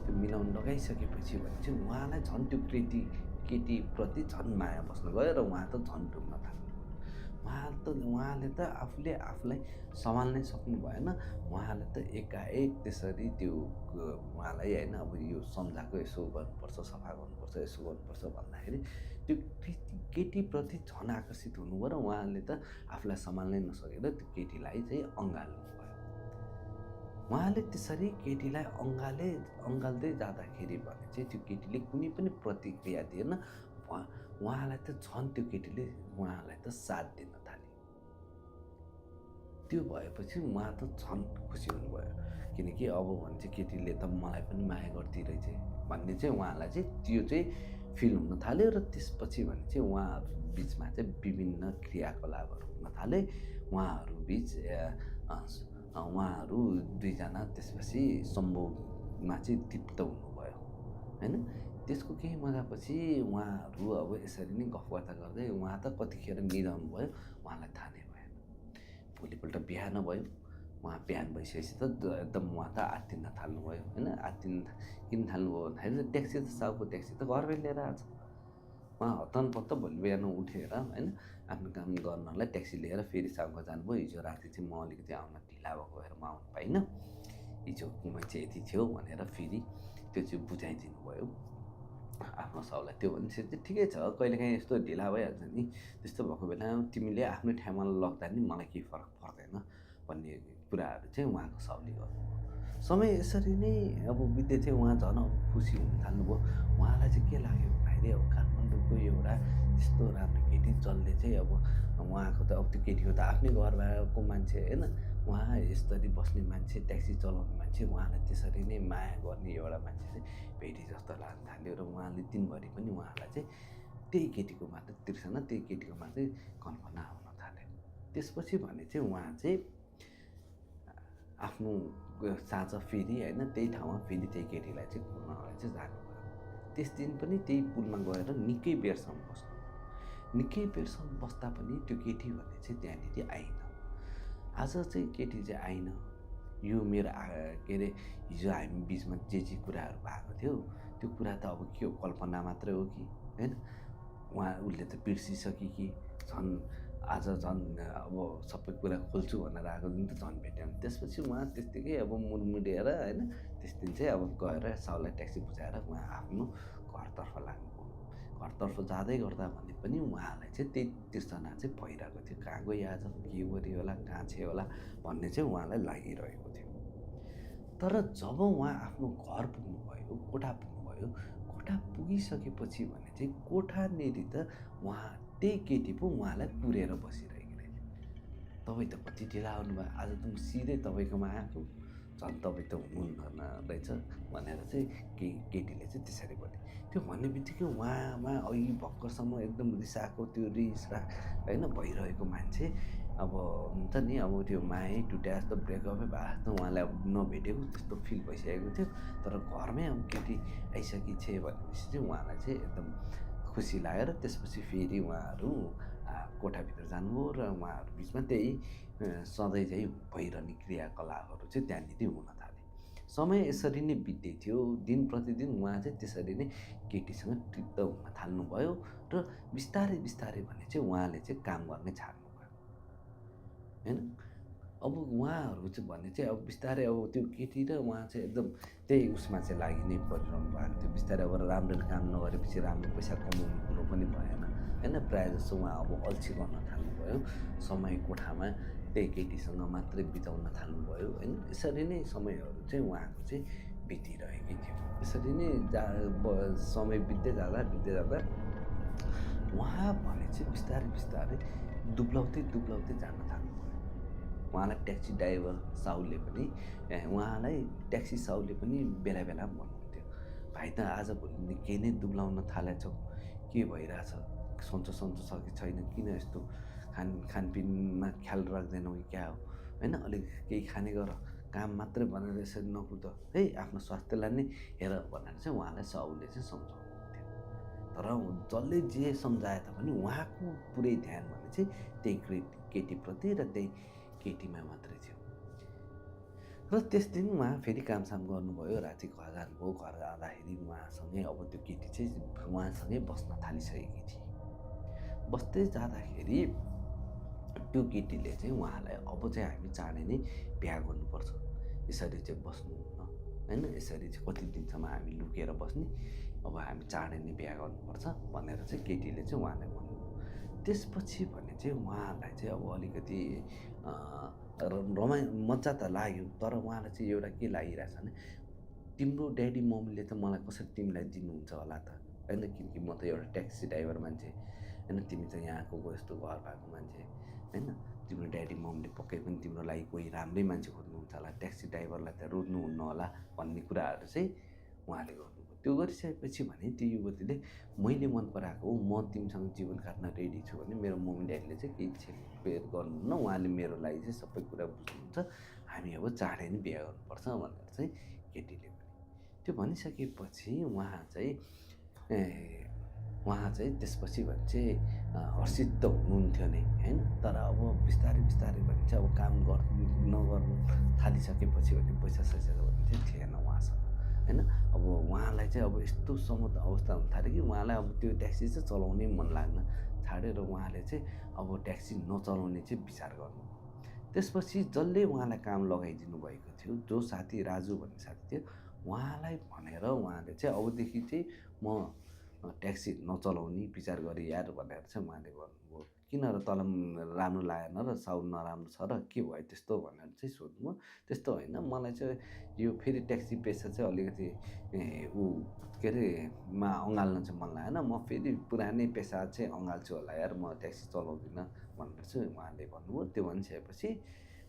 त्यो मिलाउन लगाइसकेपछि भने चाहिँ उहाँलाई झन् त्यो केटीप्रति झन् माया बस्न गयो र उहाँ त झन् डुब्न थाल्यो। उहाँले त आफूले आफूलाई सम्हाल्नै सक्नु भएन। उहाँले त एकाएक त्यसरी त्यो उहाँलाई होइन अब यो सम्झाएको यसो गर्नुपर्छ, सफा गर्नुपर्छ, यसो गर्नुपर्छ भन्दाखेरि त्यो केटीप्रति झन् आकर्षित हुनुभयो र उहाँले त आफूलाई सम्हाल्नै नसकेर त्यो केटीलाई चाहिँ अँगाल्नुभयो। उहाँले त्यसरी केटीलाई अँगाल्दै जाँदाखेरि भने चाहिँ त्यो केटीले कुनै पनि प्रतिक्रिया दिएन। उहाँलाई त झन् त्यो केटीले उहाँलाई त साथ दिन थाल्यो। त्यो भएपछि उहाँ त झन् खुसी हुनुभयो, किनकि अब भने चाहिँ केटीले त मलाई पनि माया गर्दै रहेछ भन्ने चाहिँ उहाँलाई चाहिँ त्यो चाहिँ फिल हुन थाल्यो। र त्यसपछि भने चाहिँ उहाँहरू बिचमा चाहिँ विभिन्न क्रियाकलापहरू हुन थाले। उहाँहरू दुईजना त्यसपछि सम्भोगमा चाहिँ तृप्त हुनुभयो होइन। त्यसको केही महिनापछि उहाँहरू अब यसरी नै गफवार्ता गर्दै उहाँ त कतिखेर निधाउनु भयो उहाँलाई थाहा नै भएन। भोलिपल्ट बिहान भयो। उहाँ बिहान भइसकेपछि त एकदम उहाँ त आत्तिन थाल्नुभयो होइन। किन थाल्नुभयो भन्दाखेरि ट्याक्सी त साउको ट्याक्सी त घरमै लिएर आएको छ। उहाँ हत्तनपत्त भोलि बिहान उठेर होइन आफ्नो काम गर्नलाई ट्याक्सी लिएर फेरि साउको जानुभयो। हिजो राति चाहिँ म अलिकति आउन ढिला भएको भएर म आउनु पाइनँ, हिजो कुमै चाहिँ यति थियो भनेर फेरि त्यो चाहिँ बुझाइदिनु भयो आफ्नो साउलाई। त्यो भनेपछि चाहिँ ठिकै छ, कहिलेकाहीँ यस्तो ढिला भइहाल्छ नि, त्यस्तो भएको बेलामा तिमीले आफ्नो ठाउँमा लग्दा नि मलाई केही फरक पर्दैन भन्ने कुराहरू चाहिँ उहाँको साउले गर्नुभयो। समय यसरी नै अब बित्दै थियो। उहाँ झन् अब खुसी हुन थाल्नुभयो। उहाँलाई चाहिँ के लाग्यो भन्दाखेरि अब काठमाडौँको एउटा त्यस्तो राम्रो केटी जसले चाहिँ अब उहाँको त अब त्यो केटीको त आफ्नै घर भएको मान्छे होइन, उहाँ यसरी बस्ने मान्छे, ट्याक्सी चलाउने मान्छे, उहाँलाई त्यसरी नै माया गर्ने एउटा मान्छे चाहिँ भेटी जस्तो लाग्न थाल्यो। र उहाँले दिनभरि पनि उहाँलाई चाहिँ त्यही केटीको मात्रै तिर्सना, त्यही केटीको मात्रै कल्पना हुन थाल्यो। त्यसपछि भने चाहिँ उहाँ चाहिँ आफ्नो साँझ फेरि होइन त्यही ठाउँमा फेरि त्यही केटीलाई चाहिँ घुम्नलाई चाहिँ जानुभयो। त्यस दिन पनि त्यही पुलमा गएर निकै बेरसम्म बस्दा पनि त्यो केटी भन्ने चाहिँ त्यहाँनिर आइन। आज चाहिँ केटी चाहिँ आइन। यो मेरो के अरे हिजो हामी बिचमा जे कुराहरू भएको थियो त्यो कुरा त अब के हो, कल्पना मात्रै हो कि होइन। उसले त बिर्सिसक्यो कि झन् आज झन् अब सबै कुरा खोल्छु भनेर आएको दिन त झन् भेट्यो। त्यसपछि उहाँ त्यत्तिकै अब मुडमुडिएर होइन त्यस दिन चाहिँ अब गएर साउलाई ट्याक्सी बुझाएर उहाँ आफ्नो घरतर्फ लाग्नुभयो। घरतर्फ जाँदै गर्दा भने पनि उहाँलाई चाहिँ त्यही तृष्णा चाहिँ भइरहेको थियो। कहाँ गयो आज, के गर्यो होला, कहाँ छ होला भन्ने चाहिँ उहाँलाई लागिरहेको थियो। तर जब उहाँ आफ्नो घर पुग्नुभयो, कोठा पुगिसकेपछि भने चाहिँ कोठानेरि त उहाँ त्यही केटी पो उहाँलाई कुरेर बसिरहेको रहेछ। तपाईँ त कति ढिला आउनुभयो, आज त म सिधै तपाईँकोमा आएको, झन् तपाईँ त हुनुहुन्न रहेछ भनेर चाहिँ केटीले चाहिँ त्यसरी भने। त्यो भन्ने बित्तिकै उहाँमा अघि भर्खरसम्म एकदम रिसाएको त्यो रिसराग होइन भइरहेको मान्छे अब हुन्छ नि अब त्यो माया टुट्या जस्तो ब्रेकअपै भए जस्तो उहाँलाई अब नभेटेको त्यस्तो फिल भइसकेको थियो। तर घरमै अब केटी आइसकेको छ भनेपछि चाहिँ उहाँलाई चाहिँ एकदम खुसी लाग्यो। र त्यसपछि फेरि उहाँहरू कोठाभित्र जानुभयो र उहाँहरू बिचमा त्यही सधैँ चाहिँ भइरहने क्रियाकलापहरू चाहिँ त्यहाँनिर हुन थाले। समय यसरी नै बित्दै थियो। दिन प्रतिदिन उहाँ चाहिँ त्यसरी नै केटीसँग तृप्त हुन थाल्नुभयो र बिस्तारै भने चाहिँ उहाँले चाहिँ काम गर्ने छाड्नुभयो होइन। अब उहाँहरू चाहिँ भन्ने चाहिँ अब बिस्तारै अब त्यो केटी र उहाँ चाहिँ एकदम त्यही उसमा चाहिँ लागि नै परिरहनु भएको थियो। बिस्तारै अब राम्रो काम नगरेपछि राम्रो पैसा कमाउने कुरो पनि भएन होइन। प्रायः जस्तो उहाँ अब अल्छी गर्न थाल्नुभयो। थाल्नुभयो, समय कोठामा त्यही केटीसँग मात्रै बिताउन थाल्नुभयो होइन। यसरी नै समयहरू चाहिँ उहाँको चाहिँ बितिरहेकै थियो। यसरी नै समय बित्दै जाँदा उहाँ भने चाहिँ बिस्तारै दुब्लाउँदै जान थाल्नुभयो। उहाँलाई ट्याक्सी ड्राइभर साहुले पनि उहाँलाई ट्याक्सी साहुले पनि बेला भन्नुहुन्थ्यो, "भाइ त आजभोलि निकै नै दुब्लाउन थालेछौ, के भइरहेछ? सन्चो छ कि छैन? किन यस्तो खानपिनमा ख्याल राख्दैनौ कि क्या हो? होइन, अलिक केही खाने गर, काम मात्रै भनेर यसरी नकुद है, आफ्नो स्वास्थ्यलाई नै हेर" भनेर चाहिँ उहाँलाई साहुले चाहिँ सम्झाउनुहुन्थ्यो। तर जसले जे सम्झाए तापनि उहाँको पुरै ध्यान भने चाहिँ त्यही केटीप्रति र त्यही केटीमा मात्रै थियो। र त्यस दिन उहाँ फेरि कामसाम गर्नुभयो, राति घर जानुभयो। घर आउँदाखेरि उहाँसँगै अब त्यो केटी चाहिँ उहाँसँगै बस्न थालिसकेकी थिए। बस्दै जाँदाखेरि त्यो केटीले चाहिँ उहाँलाई अब चाहिँ हामी चाँडै नै बिहा गर्नुपर्छ, यसरी चाहिँ बस्नुहुन्न होइन, यसरी चाहिँ कति दिनसम्म हामी लुकेर बस्ने, अब हामी चाँडै नै बिहा गर्नुपर्छ भनेर चाहिँ केटीले चाहिँ उहाँलाई भन्नुभयो। त्यसपछि भने चाहिँ उहाँलाई चाहिँ अब अलिकति मजा त लाग्यो, तर उहाँलाई चाहिँ एउटा के लागिरहेछ भने तिम्रो ड्याडी मम्मीले त मलाई कसरी तिमीलाई दिनुहुन्छ होला त होइन, किनकि म त एउटा ट्याक्सी ड्राइभर मान्छे होइन, तिमी त यहाँको यस्तो घर भएको मान्छे होइन, तिम्रो ड्याडी मम्मीले पक्कै पनि तिम्रो लागि कोही राम्रै मान्छे खोज्नुहुन्छ होला, ट्याक्सी ड्राइभरलाई त रोज्नुहुन्न होला भन्ने कुराहरू चाहिँ उहाँले गर्नुभयो। त्यो गरिसकेपछि भने त्यो युवतीले मैले मन पराएको हो, म तिमीसँग जीवन काट्न रेडी छु भने मेरो मम्मी ड्याडीले चाहिँ केही छेकपेर गर्नुहुन्न, उहाँले मेरो लागि चाहिँ सबै कुरा बुझ्नुहुन्छ, हामी अब चाँडै नै बिहा गर्नुपर्छ भनेर चाहिँ केटीले भने। त्यो भनिसकेपछि उहाँ चाहिँ त्यसपछि भने चाहिँ हर्षित त हुनुहुन्थ्यो नै होइन, तर अब बिस्तारै भने चाहिँ अब काम नगर्नु थालिसकेपछि भने पैसा-सैसा भने चाहिँ थिएन उहाँसँग होइन। अब उहाँलाई चाहिँ अब यस्तोसम्म त अवस्था हुन थाल्यो कि उहाँलाई अब त्यो ट्याक्सी चाहिँ चलाउनै मन लाग्न छाड्यो र उहाँले चाहिँ अब ट्याक्सी नचलाउने चाहिँ विचार गर्नुभयो। त्यसपछि जसले उहाँलाई काम लगाइदिनु भएको थियो, जो साथी राजु भन्ने साथी थियो, उहाँलाई भनेर उहाँले चाहिँ अबदेखि चाहिँ म ट्याक्सी नचलाउने विचार गरेँ यार भनेर चाहिँ उहाँले भन्नुभयो। किन र तँलाई राम्रो लागेन र साउ नराम्रो छ र के भयो त्यस्तो भनेर चाहिँ सोध्नुभयो। त्यस्तो होइन, मलाई चाहिँ यो फेरि ट्याक्सी पेसा चाहिँ अलिकति के अरे अँगाल्न चाहिँ मन लागेन, म फेरि पुरानै पेसा चाहिँ अँगाल्छु होला यार, म ट्याक्सी चलाउँदिनँ भनेर चाहिँ उहाँले भन्नुभयो। त्यो भनिसकेपछि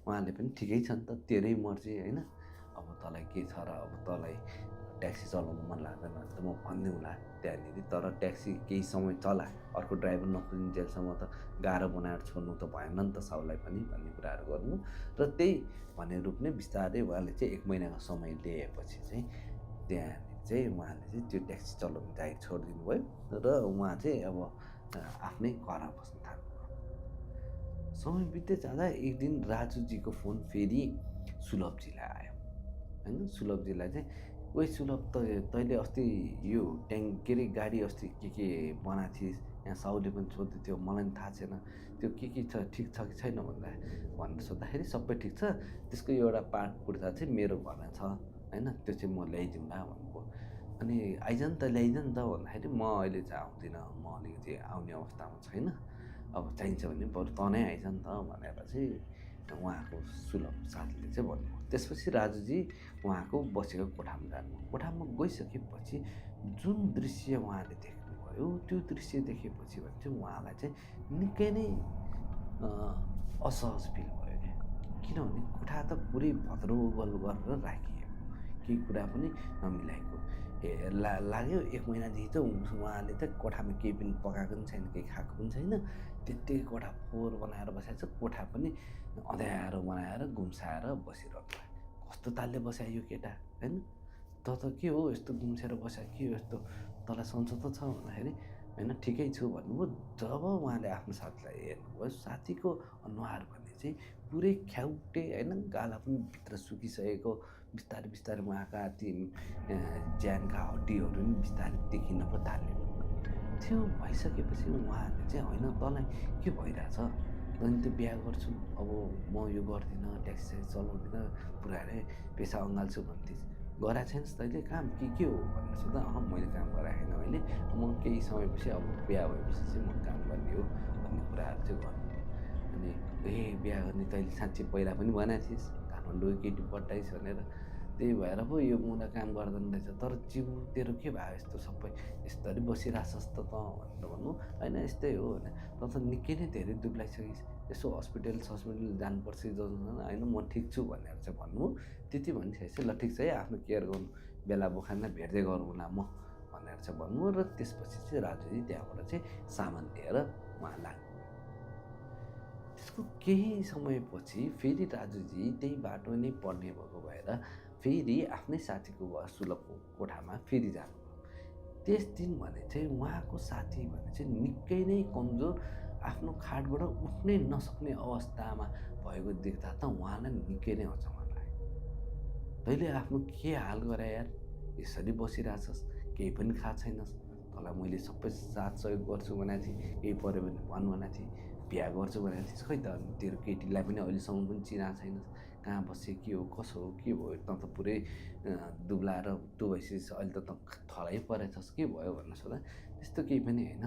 उहाँले पनि ठिकै छ नि त, तेरै मर्जी होइन, अब तँलाई के छ र, अब तँलाई ट्याक्सी चलाउनु मन लाग्दैन भने त म भनिदिउँला त्यहाँनिर, तर ट्याक्सी केही समय चला, अर्को ड्राइभर नखोजिन्जेलसम्म त गाह्रो बनाएर छोड्नु त भएन नि त साउलाई पनि भन्ने कुराहरू गर्नु। र त्यही भन्ने रूप नै बिस्तारै उहाँले चाहिँ 1 महिनाको समय लिएपछि चाहिँ त्यहाँनिर चाहिँ उहाँले चाहिँ त्यो ट्याक्सी चलाउनु जाहेर छोडिदिनु भयो र उहाँ चाहिँ अब आफ्नै घरमा बस्न थाल्नुभयो। समय बित्दै जाँदा एक दिन राजुजीको फोन फेरि सुलभजीलाई आयो होइन। सुलभजीलाई चाहिँ ओइ सुलभ, तैँले अस्ति यो के अरे गाडी अस्ति के बनाएको थिइस्, यहाँ साउले पनि सोध्दै थियो, मलाई पनि थाहा छैन, त्यो के छ, ठिक छ कि छैन भनेर सोद्धाखेरि सबै ठिक छ, त्यसको एउटा पार्ट पुर्जा चाहिँ मेरो घरमा छ होइन, त्यो चाहिँ म ल्याइदिउँला भन्नुभयो। अनि आइज नि त, ल्याइज नि त भन्दाखेरि म अहिले चाहिँ आउँदिनँ, म अलिकति आउने अवस्थामा छैन, अब चाहिन्छ भने बरु तँ नै आइज नि त भनेर चाहिँ उहाँको सुलभ साथीले चाहिँ भन्नुभयो। त्यसपछि राजुजी उहाँको बसेको कोठामा जानुभयो। कोठामा गइसकेपछि जुन दृश्य उहाँले देख्नुभयो, त्यो दृश्य देखेपछि भने चाहिँ उहाँलाई चाहिँ निकै नै असहज फिल भयो क्या, किनभने कोठा त पुरै भद्रोगल गरेर राखिएको, केही कुरा पनि नमिलाएको लाग्यो। 1 महिनादेखि त उहाँले त कोठामा केही पनि पकाएको पनि छैन, केही खाएको पनि छैन, त्यत्तिकै कोठा फोहोर बनाएर बसेको छ, कोठा पनि अँध्यारो बनाएर गुम्साएर बसिरहनु भयो। कस्तो तालले बस्या यो केटा होइन, त के हो यस्तो गुम्सेर बस्या, के हो यस्तो, तँलाई सन्चो त छ भन्दाखेरि होइन ठिकै छु भन्नुभयो। जब उहाँले आफ्नो साथीलाई हेर्नुभयो, साथीको अनुहार भने चाहिँ पुरै ख्याउटे होइन, गाला पनि भित्र सुकिसकेको, बिस्तारै उहाँका ती ज्यानका हड्डीहरू पनि बिस्तारै देखिन पो थाल्यो। त्यो भइसकेपछि उहाँले चाहिँ होइन तँलाई के भइरहेछ, तैँले त बिहा गर्छु, अब म यो गर्दिनँ, ट्याक्सी चलाउँदिनँ, पुरानै पेसा अँगाल्छु भन्थिस्, गराएको छैनस् तैँले काम के हो भनेर सोध्दा मैले काम गराएको छैन अहिले, म केही समयपछि अब बिहा भएपछि चाहिँ म काम गर्ने हो भन्ने कुराहरू चाहिँ गर्नु। भने बिहा गर्ने तैँले साँच्चै पहिला पनि भनेको थिइस् काठमाडौँ केटी पट्टाइस् भनेर, त्यही भएर पो यो मुना काम गर्दैन रहेछ। तर जिउ तेरो के भयो यस्तो सबै यस्तरी बसिरहेछस् त भनेर भन्नु होइन, यस्तै हो भने त त निकै नै धेरै दुब्लाइसकिस्, यसो हस्पिटल जानुपर्छ होइन, म ठिक छु भनेर चाहिँ भन्नु। त्यति भनिसकेपछि ल ठिक छ है, आफ्नो केयर गर्नु, बेला बखानमा भेट्दै गरौँला म भनेर चाहिँ भन्नु। र त्यसपछि चाहिँ राजुजी त्यहाँबाट चाहिँ सामान लिएर उहाँ लाग्नु। त्यसको केही समयपछि फेरि राजुजी त्यही बाटो नै पढ्ने भएको भएर फेरि आफ्नै साथीको घर सुलभको कोठामा फेरि जानुभयो। त्यस दिन भने चाहिँ उहाँको साथी भने चाहिँ निकै नै कमजोर, आफ्नो खाटबाट उठ्नै नसक्ने अवस्थामा भएको देख्दा त उहाँलाई निकै नै अचम्म लाग्यो। तैँले आफ्नो के हाल गरे यार, यसरी बसिरहेछस्, केही पनि खाएको छैनस्, तँलाई मैले सबै साथ सहयोग गर्छु भनेको थिएँ, केही पऱ्यो भने भन् भनेको थिएँ, बिहा गर्छु भनेको थिइस्, खै त तेरो केटीलाई पनि अहिलेसम्म पनि चिनाएको छैनस्, कहाँ बस्यो, के हो, कसो हो, के भयो, त त पुरै दुब्लाएर त्यो भइसकेपछि अहिले त थलै परेछस्, के भयो भनेर सोध्दा त्यस्तो केही पनि होइन,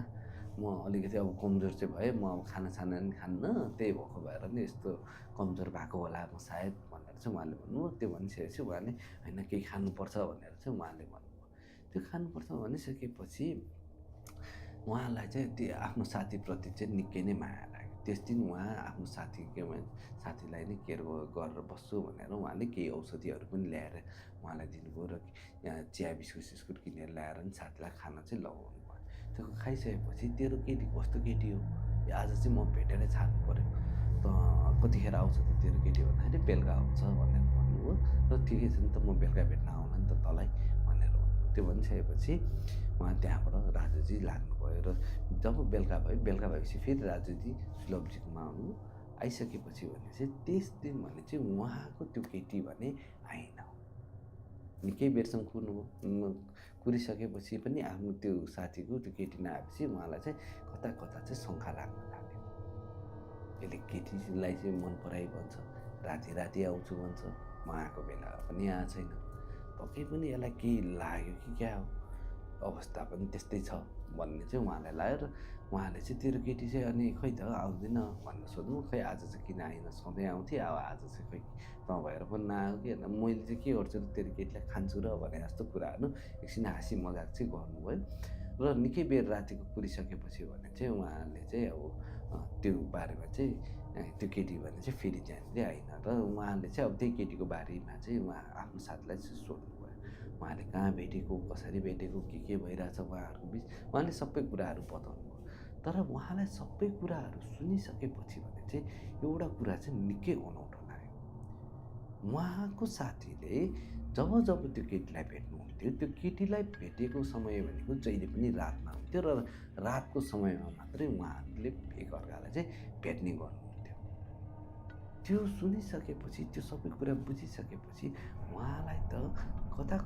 म अलिकति अब कमजोर चाहिँ भएँ, म अब खानासाना पनि खान्न, त्यही भएको भएर नि यस्तो कमजोर भएको होला म सायद भनेर चाहिँ उहाँले भन्नुभयो। त्यो भनिसकेपछि उहाँले होइन केही खानुपर्छ भनेर चाहिँ उहाँले भन्नुभयो। त्यो खानुपर्छ भनिसकेपछि उहाँलाई चाहिँ त्यो आफ्नो साथीप्रति चाहिँ निकै नै माया लाग्यो। त्यस दिन उहाँ आफ्नो साथीलाई नै केयर गरेर बस्छु भनेर उहाँले केही औषधिहरू पनि ल्याएर उहाँलाई दिनुभयो र चिया बिस्कुट किनेर ल्याएर पनि साथीलाई खाना चाहिँ लगाउनु भयो। त्यो खाइसकेपछि तेरो केटी कस्तो केटी हो, आज चाहिँ म भेटेरै छाड्नु पऱ्यो, त कतिखेर आउँछ त तेरो केटी भन्दाखेरि बेलुका आउँछ भनेर भन्नुभयो। र ठिकै छ नि त, म बेलुका भेट्न आउला नि त तँलाई भनेर भन्नुभयो। त्यो भनिसकेपछि उहाँ त्यहाँबाट राजुजी लाग्नुभयो। र जब बेलुका भएपछि फेरि राजुजी सुलभजीकोमा आउनु। आइसकेपछि भने चाहिँ त्यस दिन भने चाहिँ उहाँको त्यो केटी भने आएन। निकै बेरसम्म कुरिसकेपछि पनि आफ्नो त्यो साथीको त्यो केटी नआएपछि उहाँलाई चाहिँ कता चाहिँ शङ्का लाग्न थाल्यो। यसले केटीलाई चाहिँ मन पराइ भन्छ, राति आउँछु भन्छ, म आएको बेला पनि आएको छैन, पक्कै पनि यसलाई केही लाग्यो कि क्या हो, अवस्था पनि त्यस्तै छ भन्ने चाहिँ उहाँलाई लाग्यो। र उहाँले चाहिँ तेरो केटी चाहिँ अनि खै त आउँदैन भनेर सोध्नु। खै आज चाहिँ किन आइन, सधैँ आउँथेँ, अब आज चाहिँ खै तँ भएर पनि नआयो कि, होइन मैले चाहिँ के गर्छु र तेरो केटीलाई खान्छु र भने जस्तो कुराहरू एकछिन हाँसी मजाक चाहिँ गर्नुभयो। र निकै बेर रातिको कुरिसकेपछि भने चाहिँ उहाँले चाहिँ अब त्यो बारेमा चाहिँ त्यो केटी भने चाहिँ फेरि त्यहाँनिर आइन। र उहाँले चाहिँ अब त्यही केटीको बारेमा चाहिँ उहाँ आफ्नो साथीलाई चाहिँ सोध्नुभयो। उहाँले कहाँ भेटेको, कसरी भेटेको, के भइरहेछ उहाँहरूको बिच, उहाँले सबै कुराहरू बताउनु भयो। तर उहाँलाई सबै कुराहरू सुनिसकेपछि भने चाहिँ एउटा कुरा चाहिँ निकै अनौठो लाग्यो। उहाँको साथीले जब त्यो केटीलाई भेट्नुहुन्थ्यो, त्यो केटीलाई भेटेको समय भनेको जहिले पनि रातमा हुन्थ्यो र रातको समयमा मात्रै उहाँहरूले एकअर्कालाई चाहिँ भेट्ने गर्नुहुन्थ्यो। त्यो सुनिसकेपछि, त्यो सबै कुरा बुझिसकेपछि उहाँलाई त कता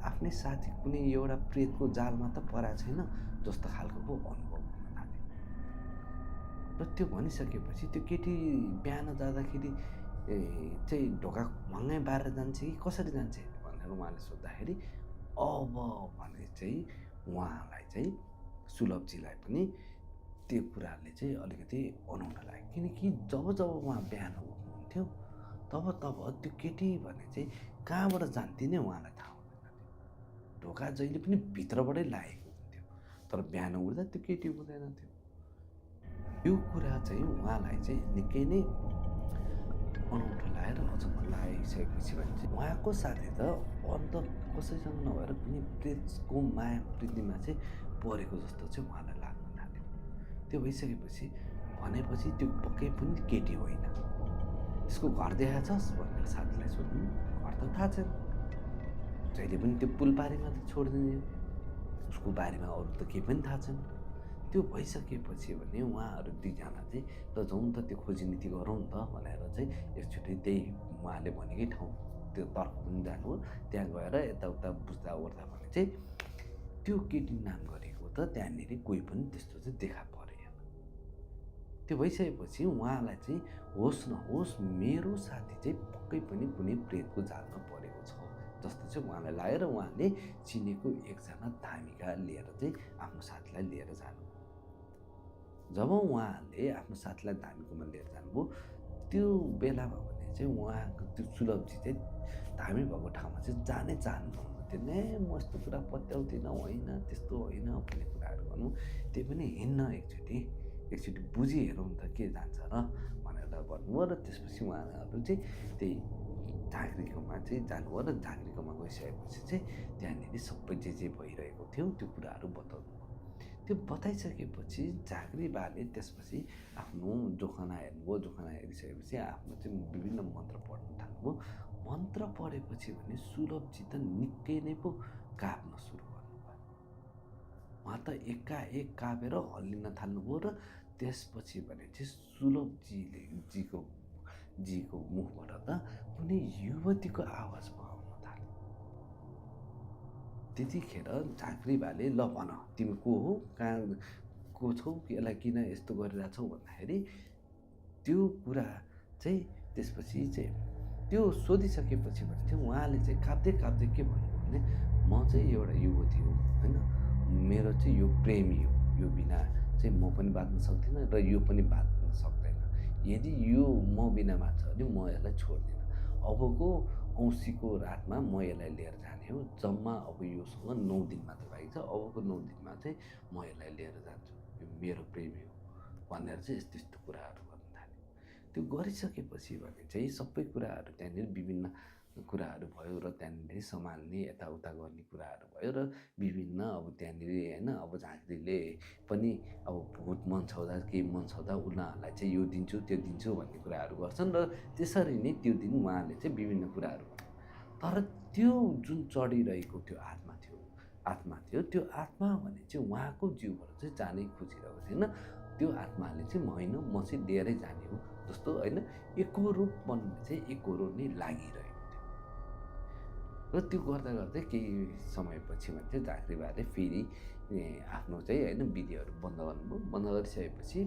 आफ्नै साथी कुनै एउटा प्रेतको जालमा त परेको छैन जस्तो खालको पो अनुभव हुन थाल्यो। र त्यो भनिसकेपछि त्यो केटी बिहान जाँदाखेरि चाहिँ ढोका भङ्गै बारेर जान्छ कि कसरी जान्छ भनेर उहाँले सोद्धाखेरि अब भने चाहिँ उहाँलाई चाहिँ सुलभजीलाई पनि त्यो कुराले चाहिँ अलिकति अनौठो लाग्यो। किनकि जब उहाँ बिहान उठ्नुहुन्थ्यो तब त्यो केटी भने चाहिँ कहाँबाट जान्थ्यो नै उहाँलाई थाहा हुँदैन थियो। ढोका जहिले पनि भित्रबाटै लागेको हुन्थ्यो, तर बिहान उठ्दा त्यो केटी हुँदैन थियो। यो कुरा चाहिँ उहाँलाई चाहिँ निकै नै अनौठो लागेर अचम्म लागिसकेपछि भने चाहिँ उहाँको साथी त अन्त कसैसँग नभएर कुनै प्रेतको माया प्रीतिमा चाहिँ परेको जस्तो चाहिँ उहाँलाई लाग्न थाल्यो। त्यो भइसकेपछि भनेपछि त्यो पक्कै पनि केटी होइन, त्यसको घर देखाछस् भनेर साथीलाई सोध्नु। घर त थाहा छैन, जहिले पनि त्यो पुलपारीमा त छोडिदिने, उसको बारेमा अरू त केही पनि थाहा छैन। त्यो भइसकेपछि भने उहाँहरू दुईजना चाहिँ त जाउँ त त्यो खोजी नीति गरौँ त भनेर चाहिँ एकचोटि त्यही उहाँले भनेकै ठाउँ त्यो तर्फ पनि जानुभयो। त्यहाँ गएर यताउता बुझ्दा ओर्दा भने चाहिँ त्यो केटी नाम गरेको त त्यहाँनिर कोही पनि त्यस्तो चाहिँ देखा परेन। त्यो भइसकेपछि उहाँलाई चाहिँ होस् नहोस् मेरो साथी चाहिँ पक्कै पनि कुनै प्रेतको जालमा परेको छ जस्तो चाहिँ उहाँलाई लागेर उहाँले चिनेको एकजना धामिका लिएर चाहिँ आफ्नो साथीलाई लिएर जानु। जब उहाँले आफ्नो साथीलाई धामीकोमा लिएर जानुभयो त्यो बेलामा भने चाहिँ उहाँको त्यो सुलभजी चाहिँ धामी भएको ठाउँमा चाहिँ जानै चाहनुहुन्न थियो नै म यस्तो कुरा पत्याउँदिनँ होइन त्यस्तो होइन भन्ने कुराहरू गर्नु त्यही पनि हिँड्न एकचोटि बुझी हेरौँ त के जान्छ र भनेर भन्नुभयो र त्यसपछि उहाँहरू चाहिँ त्यही झाँक्रीकोमा चाहिँ जानुभयो र झाँक्रीकोमा गइसकेपछि चाहिँ त्यहाँनिर सबै जे भइरहेको थियो त्यो कुराहरू बताउनु भयो। त्यो बताइसकेपछि झाँक्री बाले त्यसपछि आफ्नो जोखाना हेर्नुभयो, जोखाना हेरिसकेपछि आफ्नो चाहिँ विभिन्न मन्त्र पढ्नु थाल्नुभयो। मन्त्र पढेपछि भने सुलभजी त निकै नै पो काँप्न सुरु गर्नुभयो। उहाँ त एकाएक काँपेर हल्लिन थाल्नुभयो र त्यसपछि भने चाहिँ सुलभजीको मुखबाट त कुनै युवतीको आवाज आउन थाल्यो। त्यतिखेर झाँक्री बाले ल भन तिमी को हो, कहाँ को छौ, यसलाई किन यस्तो गरिरहेछौ भन्दाखेरि त्यो कुरा चाहिँ त्यसपछि चाहिँ त्यो सोधिसकेपछि भने चाहिँ उहाँले चाहिँ काप्दै काप्दै के भन्नुभयो भने म चाहिँ एउटा युवती हो होइन, मेरो चाहिँ यो प्रेमी हो, यो बिना चाहिँ म पनि बाँच्न सक्दिनँ र यो पनि बाँच्न सक्दैन। यदि यो म बिना बाँच्छ भने म यसलाई छोड्दिनँ। अबको औँसीको रातमा म यसलाई लिएर जाने हो। जम्मा अब योसँग 9 दिन मात्र बाँकी छ। अबको 9 दिनमा चाहिँ म यसलाई लिएर जान्छु, यो मेरो प्रेमी हो भनेर चाहिँ यस्तो यस्तो कुराहरू गर्नु थाल्यो। त्यो गरिसकेपछि भने चाहिँ सबै कुराहरू त्यहाँनिर विभिन्न कुराहरू भयो र त्यहाँनिर सम्हाल्ने यताउता गर्ने कुराहरू भयो र विभिन्न अब त्यहाँनिर होइन अब झाँक्रीले पनि अब भूत मन्छाउँदा केही मन्छाउँदा उनीहरूलाई चाहिँ यो दिन्छु त्यो दिन्छु भन्ने कुराहरू गर्छन् र त्यसरी नै त्यो दिन उहाँले चाहिँ विभिन्न कुराहरू गर्नु। तर त्यो जुन चढिरहेको त्यो आत्मा थियो त्यो आत्मा भने चाहिँ उहाँको जिउबाट चाहिँ जानै खोजिरहेको थिएन। त्यो आत्माले चाहिँ होइन म चाहिँ लिएरै जाने हो जस्तो होइन एकरो बन्ने चाहिँ एकरो नै लागिरहेको थियो। र त्यो गर्दा गर्दै केही समयपछि भने चाहिँ झाँक्री बाले फेरि आफ्नो चाहिँ होइन विधिहरू बन्द गर्नुभयो। बन्द गरिसकेपछि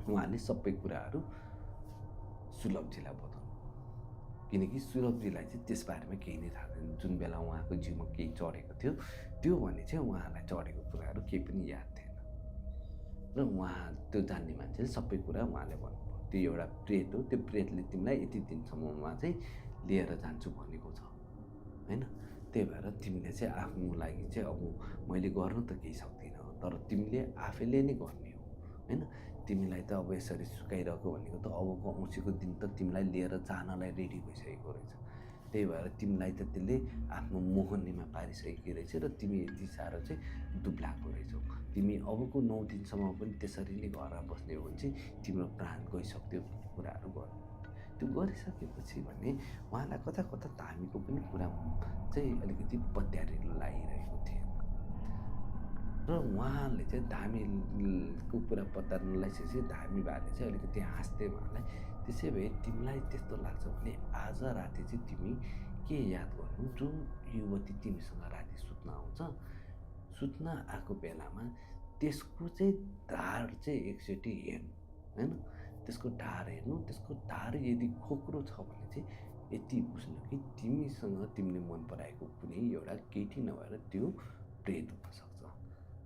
उहाँले सबै कुराहरू सुलभजीलाई बताउनु, किनकि सुलभजीलाई चाहिँ त्यसबारेमा केही नै थाहा थिएन। जुन बेला उहाँको जिउमा केही चढेको थियो त्यो भने चाहिँ उहाँलाई चढेको कुराहरू केही पनि याद थिएन र उहाँ त्यो जान्ने मान्छेले सबै कुरा उहाँले भन्नुभयो त्यो एउटा प्रेत हो, त्यो प्रेतले तिमीलाई यति दिनसम्ममा चाहिँ लिएर जान्छु भनेको छ होइन, त्यही भएर तिमीले चाहिँ आफ्नो लागि चाहिँ अब मैले गर्नु त केही सक्दिनँ तर तिमीले आफैले नै गर्ने हो होइन। तिमीलाई त अब यसरी सुकाइरहेको भनेको त अबको औँसीको दिन त तिमीलाई लिएर जानलाई रेडी भइसकेको रहेछ। त्यही भएर तिमीलाई त त्यसले आफ्नो मोहनीमा पारिसकेको रहेछ र तिमी यति साह्रो चाहिँ दुब्लाएको रहेछौ। तिमी अबको 9 दिनसम्म पनि त्यसरी नै घरमा बस्ने हो भने चाहिँ तिम्रो प्राण गइसक्यो भन्ने कुराहरू गर्नु। त्यो गरिसकेपछि भने उहाँलाई कता कता धामीको पनि कुरा चाहिँ अलिकति पत्यारिलो लागिरहेको थियो र उहाँले चाहिँ धामीको कुरा पत्यार्न लगाइसकेपछि धामी बाले चाहिँ अलिकति हाँस्दै उहाँलाई त्यसै भए तिमीलाई त्यस्तो लाग्छ भने आज राति चाहिँ तिमी के याद गर्नु, जुन युवती तिमीसँग राति सुत्न आउँछ, सुत्न आएको बेलामा त्यसको चाहिँ धार चाहिँ एकचोटि हेर्नु होइन, त्यसको ढाड हेर्नु, त्यसको ढाड यदि खोक्रो छ भने चाहिँ यति बुझ्नु कि तिमीसँग तिमीले मन पराएको कुनै एउटा केटी नभएर त्यो प्रेत हुनसक्छ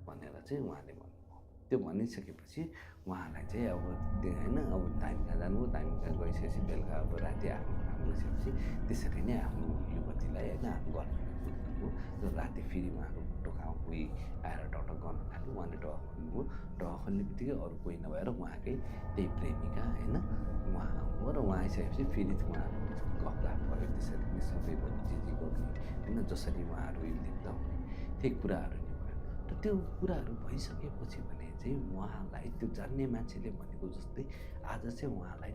भनेर चाहिँ उहाँले भन्नुभयो। त्यो भनिसकेपछि उहाँलाई चाहिँ अब त्यो होइन अब धामी कहाँ जानुभयो, धामी कहाँ गइसकेपछि बेलुका अब राति आफ्नो काम गइसकेपछि त्यसरी नै आफ्नो युवतीलाई होइन आफ्नो गर्लफ्रेन्डलाई बुझ्नुभयो र राति फेरि उहाँको टोकामा कोही आएर टकटक गर्न थाल्यो। उहाँले टक खोल्नुभयो, टक खोल्ने बित्तिकै अरू कोही नभएर उहाँकै त्यही प्रेमिका होइन उहाँ आउनुभयो र उहाँ आइसकेपछि फेरि उहाँहरू गफगाफ भयो। त्यसरी नै सबै भयो जे गर्ने होइन जसरी उहाँहरू लिप्त हुने त्यही कुराहरू नै भयो। र त्यो कुराहरू भइसकेपछि भने चाहिँ उहाँलाई त्यो जान्ने मान्छेले भनेको जस्तै आज चाहिँ उहाँलाई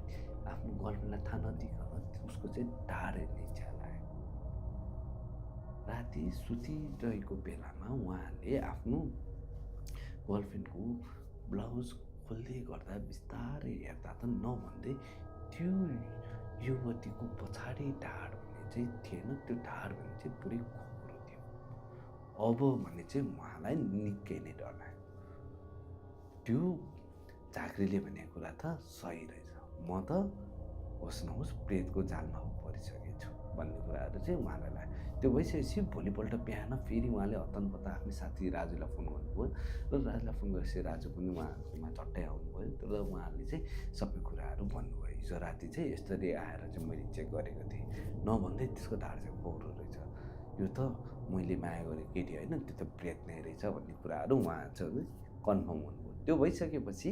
आफ्नो गर्लफ्रेन्डलाई थाहा नदिइकन उसको चाहिँ ढाड हेर्ने इच्छा लाग्यो। राति सुतिरहेको बेलामा उहाँले आफ्नो गर्लफ्रेन्डको ब्लाउज खोल्दै गर्दा बिस्तारै हेर्दा त नभन्दै त्यो युवतीको पछाडि ढाड भन्ने चाहिँ थिएन, त्यो ढाड भन्ने चाहिँ पुरै खोक्रो थियो। अब भने चाहिँ उहाँलाई निकै नै डर लाग्यो। त्यो झाँक्रीले भनेको कुरा त सही रहेछ, म त होस् नहोस् प्रेतको जालमा परिसकेको छु भन्ने कुराहरू चाहिँ उहाँलाई लाग्यो। त्यो भइसकेपछि भोलिपल्ट बिहान फेरि उहाँले हत्तनपत्ता आफ्नै साथी राजुलाई फोन गर्नुभयो र राजुलाई फोन गरेपछि राजु पनि उहाँकोमा झट्टै आउनुभयो र उहाँले चाहिँ सबै कुराहरू भन्नुभयो हिजो राति चाहिँ यसरी आएर चाहिँ मैले चेक गरेको थिएँ नभन्दै त्यसको ढाड चाहिँ पौरो रहेछ यो त मैले माया गरेको केटी होइन त्यो त प्रेत नै रहेछ भन्ने कुराहरू उहाँ चाहिँ कन्फर्म हुनुभयो त्यो भइसकेपछि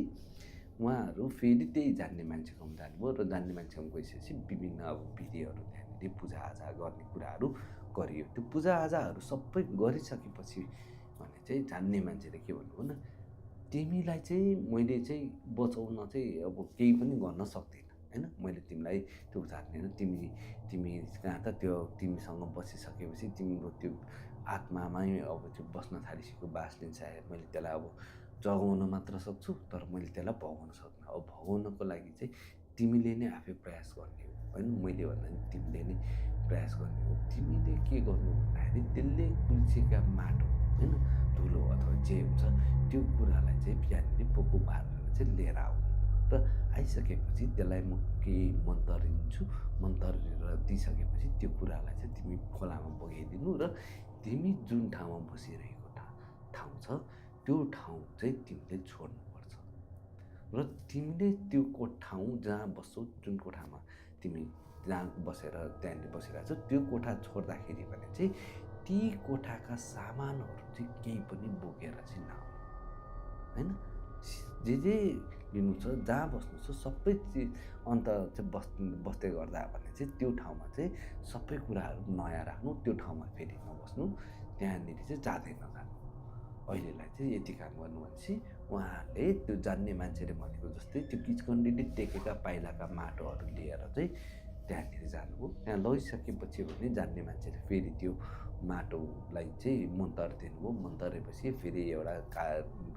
उहाँहरू फेरि त्यही जान्ने मान्छेकोमा जानुभयो र जान्ने मान्छेकोमा गइसकेपछि विभिन्न अब विधिहरू त्यहाँनिर पूजाआजा गर्ने कुराहरू गरियो त्यो पूजाआजाहरू सबै गरिसकेपछि भने चाहिँ जान्ने मान्छेले के भन्नुभयो न तिमीलाई चाहिँ मैले चाहिँ बचाउन चाहिँ अब केही पनि गर्न सक्दिनँ होइन मैले तिमीलाई त्यो जान्दैन तिमी कहाँ त त्यो तिमीसँग बसिसकेपछि तिम्रो त्यो आत्मामै अब त्यो बस्न थालिसकेको बासले सायद मैले त्यसलाई अब जगाउन मात्र सक्छु तर मैले त्यसलाई भगाउन सक्दिनँ अब भगाउनको लागि चाहिँ तिमीले नै आफै प्रयास गर्ने हो होइन मैले भन्दा नि तिमीले नै प्रयास गर्ने हो तिमीले के गर्नु भन्दाखेरि त्यसले कुल्चिएका माटो होइन धुलो अथवा जे हुन्छ त्यो कुरालाई चाहिँ बिहानखेरि पोको मारेर चाहिँ लिएर आऊ र आइसकेपछि त्यसलाई म केही मन्त्र दिन्छु मन्त्र दिइसकेपछि त्यो कुरालाई चाहिँ तिमी खोलामा बगाइदिनु र तिमी जुन ठाउँमा बसिरहेको ठाउँ छ त्यो ठाउँ चाहिँ तिमीले छोड्नुपर्छ र तिमीले त्यो ठाउँ जहाँ बस्छौ जुन कोठामा तिमी जहाँ बसेर त्यहाँनिर बसिरहेको छ त्यो कोठा छोड्दाखेरि भने चाहिँ ती कोठाका सामानहरू चाहिँ केही पनि बोकेर चाहिँ नआउनु होइन जे लिनु छ जहाँ बस्नु छ सबै चिज अन्त चाहिँ बस्दै गर्दा भने चाहिँ त्यो ठाउँमा चाहिँ सबै कुराहरू नयाँ राख्नु त्यो ठाउँमा फेरि नबस्नु त्यहाँनिर चाहिँ जाँदै नजानु अहिलेलाई चाहिँ यति काम गर्नु भनेपछि उहाँले त्यो जान्ने मान्छेले भनेको जस्तै त्यो किचकन्डीले टेकेका पाइलाका माटोहरू लिएर चाहिँ त्यहाँनिर जानुभयो त्यहाँ लगिसकेपछि भने जान्ने मान्छेले फेरि त्यो माटोलाई चाहिँ मन्तर दिनुभयो मन्तरेपछि फेरि एउटा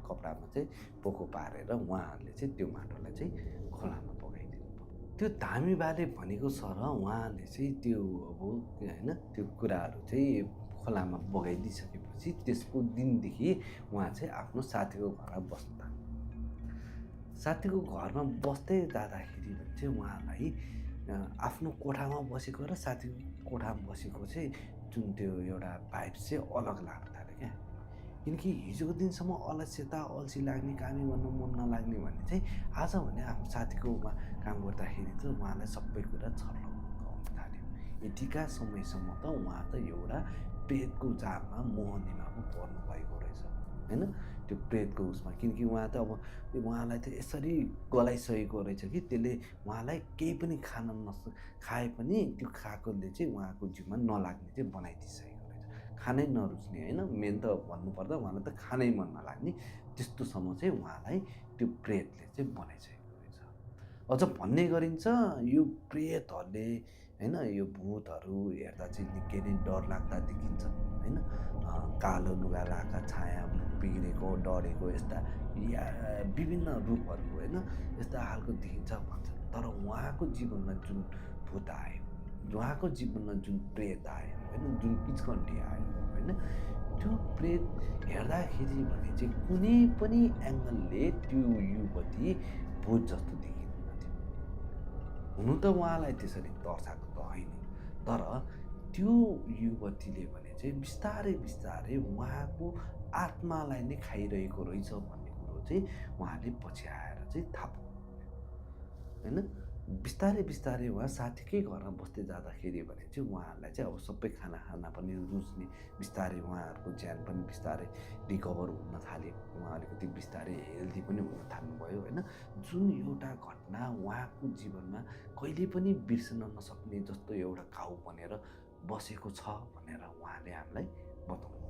कपडामा चाहिँ पोको पारेर उहाँहरूले चाहिँ त्यो माटोलाई चाहिँ खोलामा बगाइदिनु भयो त्यो धामी बाले भनेको सर उहाँले चाहिँ त्यो अब होइन त्यो कुराहरू चाहिँ खोलामा बगाइदिइसकेपछि त्यसको दिनदेखि उहाँ चाहिँ आफ्नो साथीको घरमा बस्न थाल्नु साथीको घरमा बस्दै जाँदाखेरि चाहिँ उहाँलाई आफ्नो कोठामा बसेको र साथीको कोठामा बसेको चाहिँ जुन त्यो एउटा भाइब चाहिँ अलग लाग्न थाल्यो क्या किनकि हिजोको दिनसम्म अलस्यता अल्छी लाग्ने कामै गर्न मन नलाग्ने भन्ने चाहिँ आज भने आफ्नो साथीकोमा काम गर्दाखेरि चाहिँ उहाँलाई सबै कुरा छर्लङ्ग थाल्यो यतिका समयसम्म त उहाँ त एउटा प्रेतको जालमा मोहनीमा पो पर्नु भएको रहेछ होइन त्यो प्रेतको उसमा किनकि उहाँ त अब उहाँलाई त यसरी गलाइसकेको रहेछ कि त्यसले उहाँलाई केही पनि खाए पनि त्यो खाएकोले चाहिँ उहाँको जिउमा नलाग्ने चाहिँ बनाइदिइसकेको रहेछ खानै नरुच्ने होइन मेन त भन्नुपर्दा उहाँलाई त खानै मन नलाग्ने त्यस्तोसम्म चाहिँ उहाँलाई त्यो प्रेतले चाहिँ बनाइसकेको रहेछ अझ भन्ने गरिन्छ यो प्रेतहरूले होइन यो भूतहरू हेर्दा चाहिँ निकै नै डरलाग्दा देखिन्छ होइन कालो लुगा लगाएका छाया बिग्रेको डरेको यस्ता विभिन्न रूपहरू होइन यस्ता खालको देखिन्छ भन्छ तर उहाँको जीवनमा जुन भूत आयो उहाँको जीवनमा जुन प्रेत आयो होइन जुन किचकन्डी आयो होइन त्यो प्रेत हेर्दाखेरि भने चाहिँ कुनै पनि एङ्गलले त्यो युवती भूत जस्तो देखिँदैन थियो हुनु त उहाँलाई त्यसरी तर्साएको त होइन तर त्यो युवतीले भने चाहिँ बिस्तारै बिस्तारै उहाँको आत्मालाई नै खाइरहेको रहेछ भन्ने कुरो चाहिँ उहाँले पछि आएर चाहिँ थाहा पाउनुभयो होइन बिस्तारै बिस्तारै उहाँ साथीकै घरमा बस्दै जाँदाखेरि भने चाहिँ उहाँहरूलाई चाहिँ अब सबै खाना पनि रुच्ने बिस्तारै उहाँहरूको ज्यान पनि बिस्तारै रिकभर हुन थाल्यो उहाँ अलिकति बिस्तारै हेल्दी पनि हुन थाल्नुभयो होइन जुन एउटा घटना उहाँको जीवनमा कहिले पनि बिर्सन नसक्ने जस्तो एउटा घाउ बनेर बसेको छ भनेर उहाँले हामीलाई बताउनु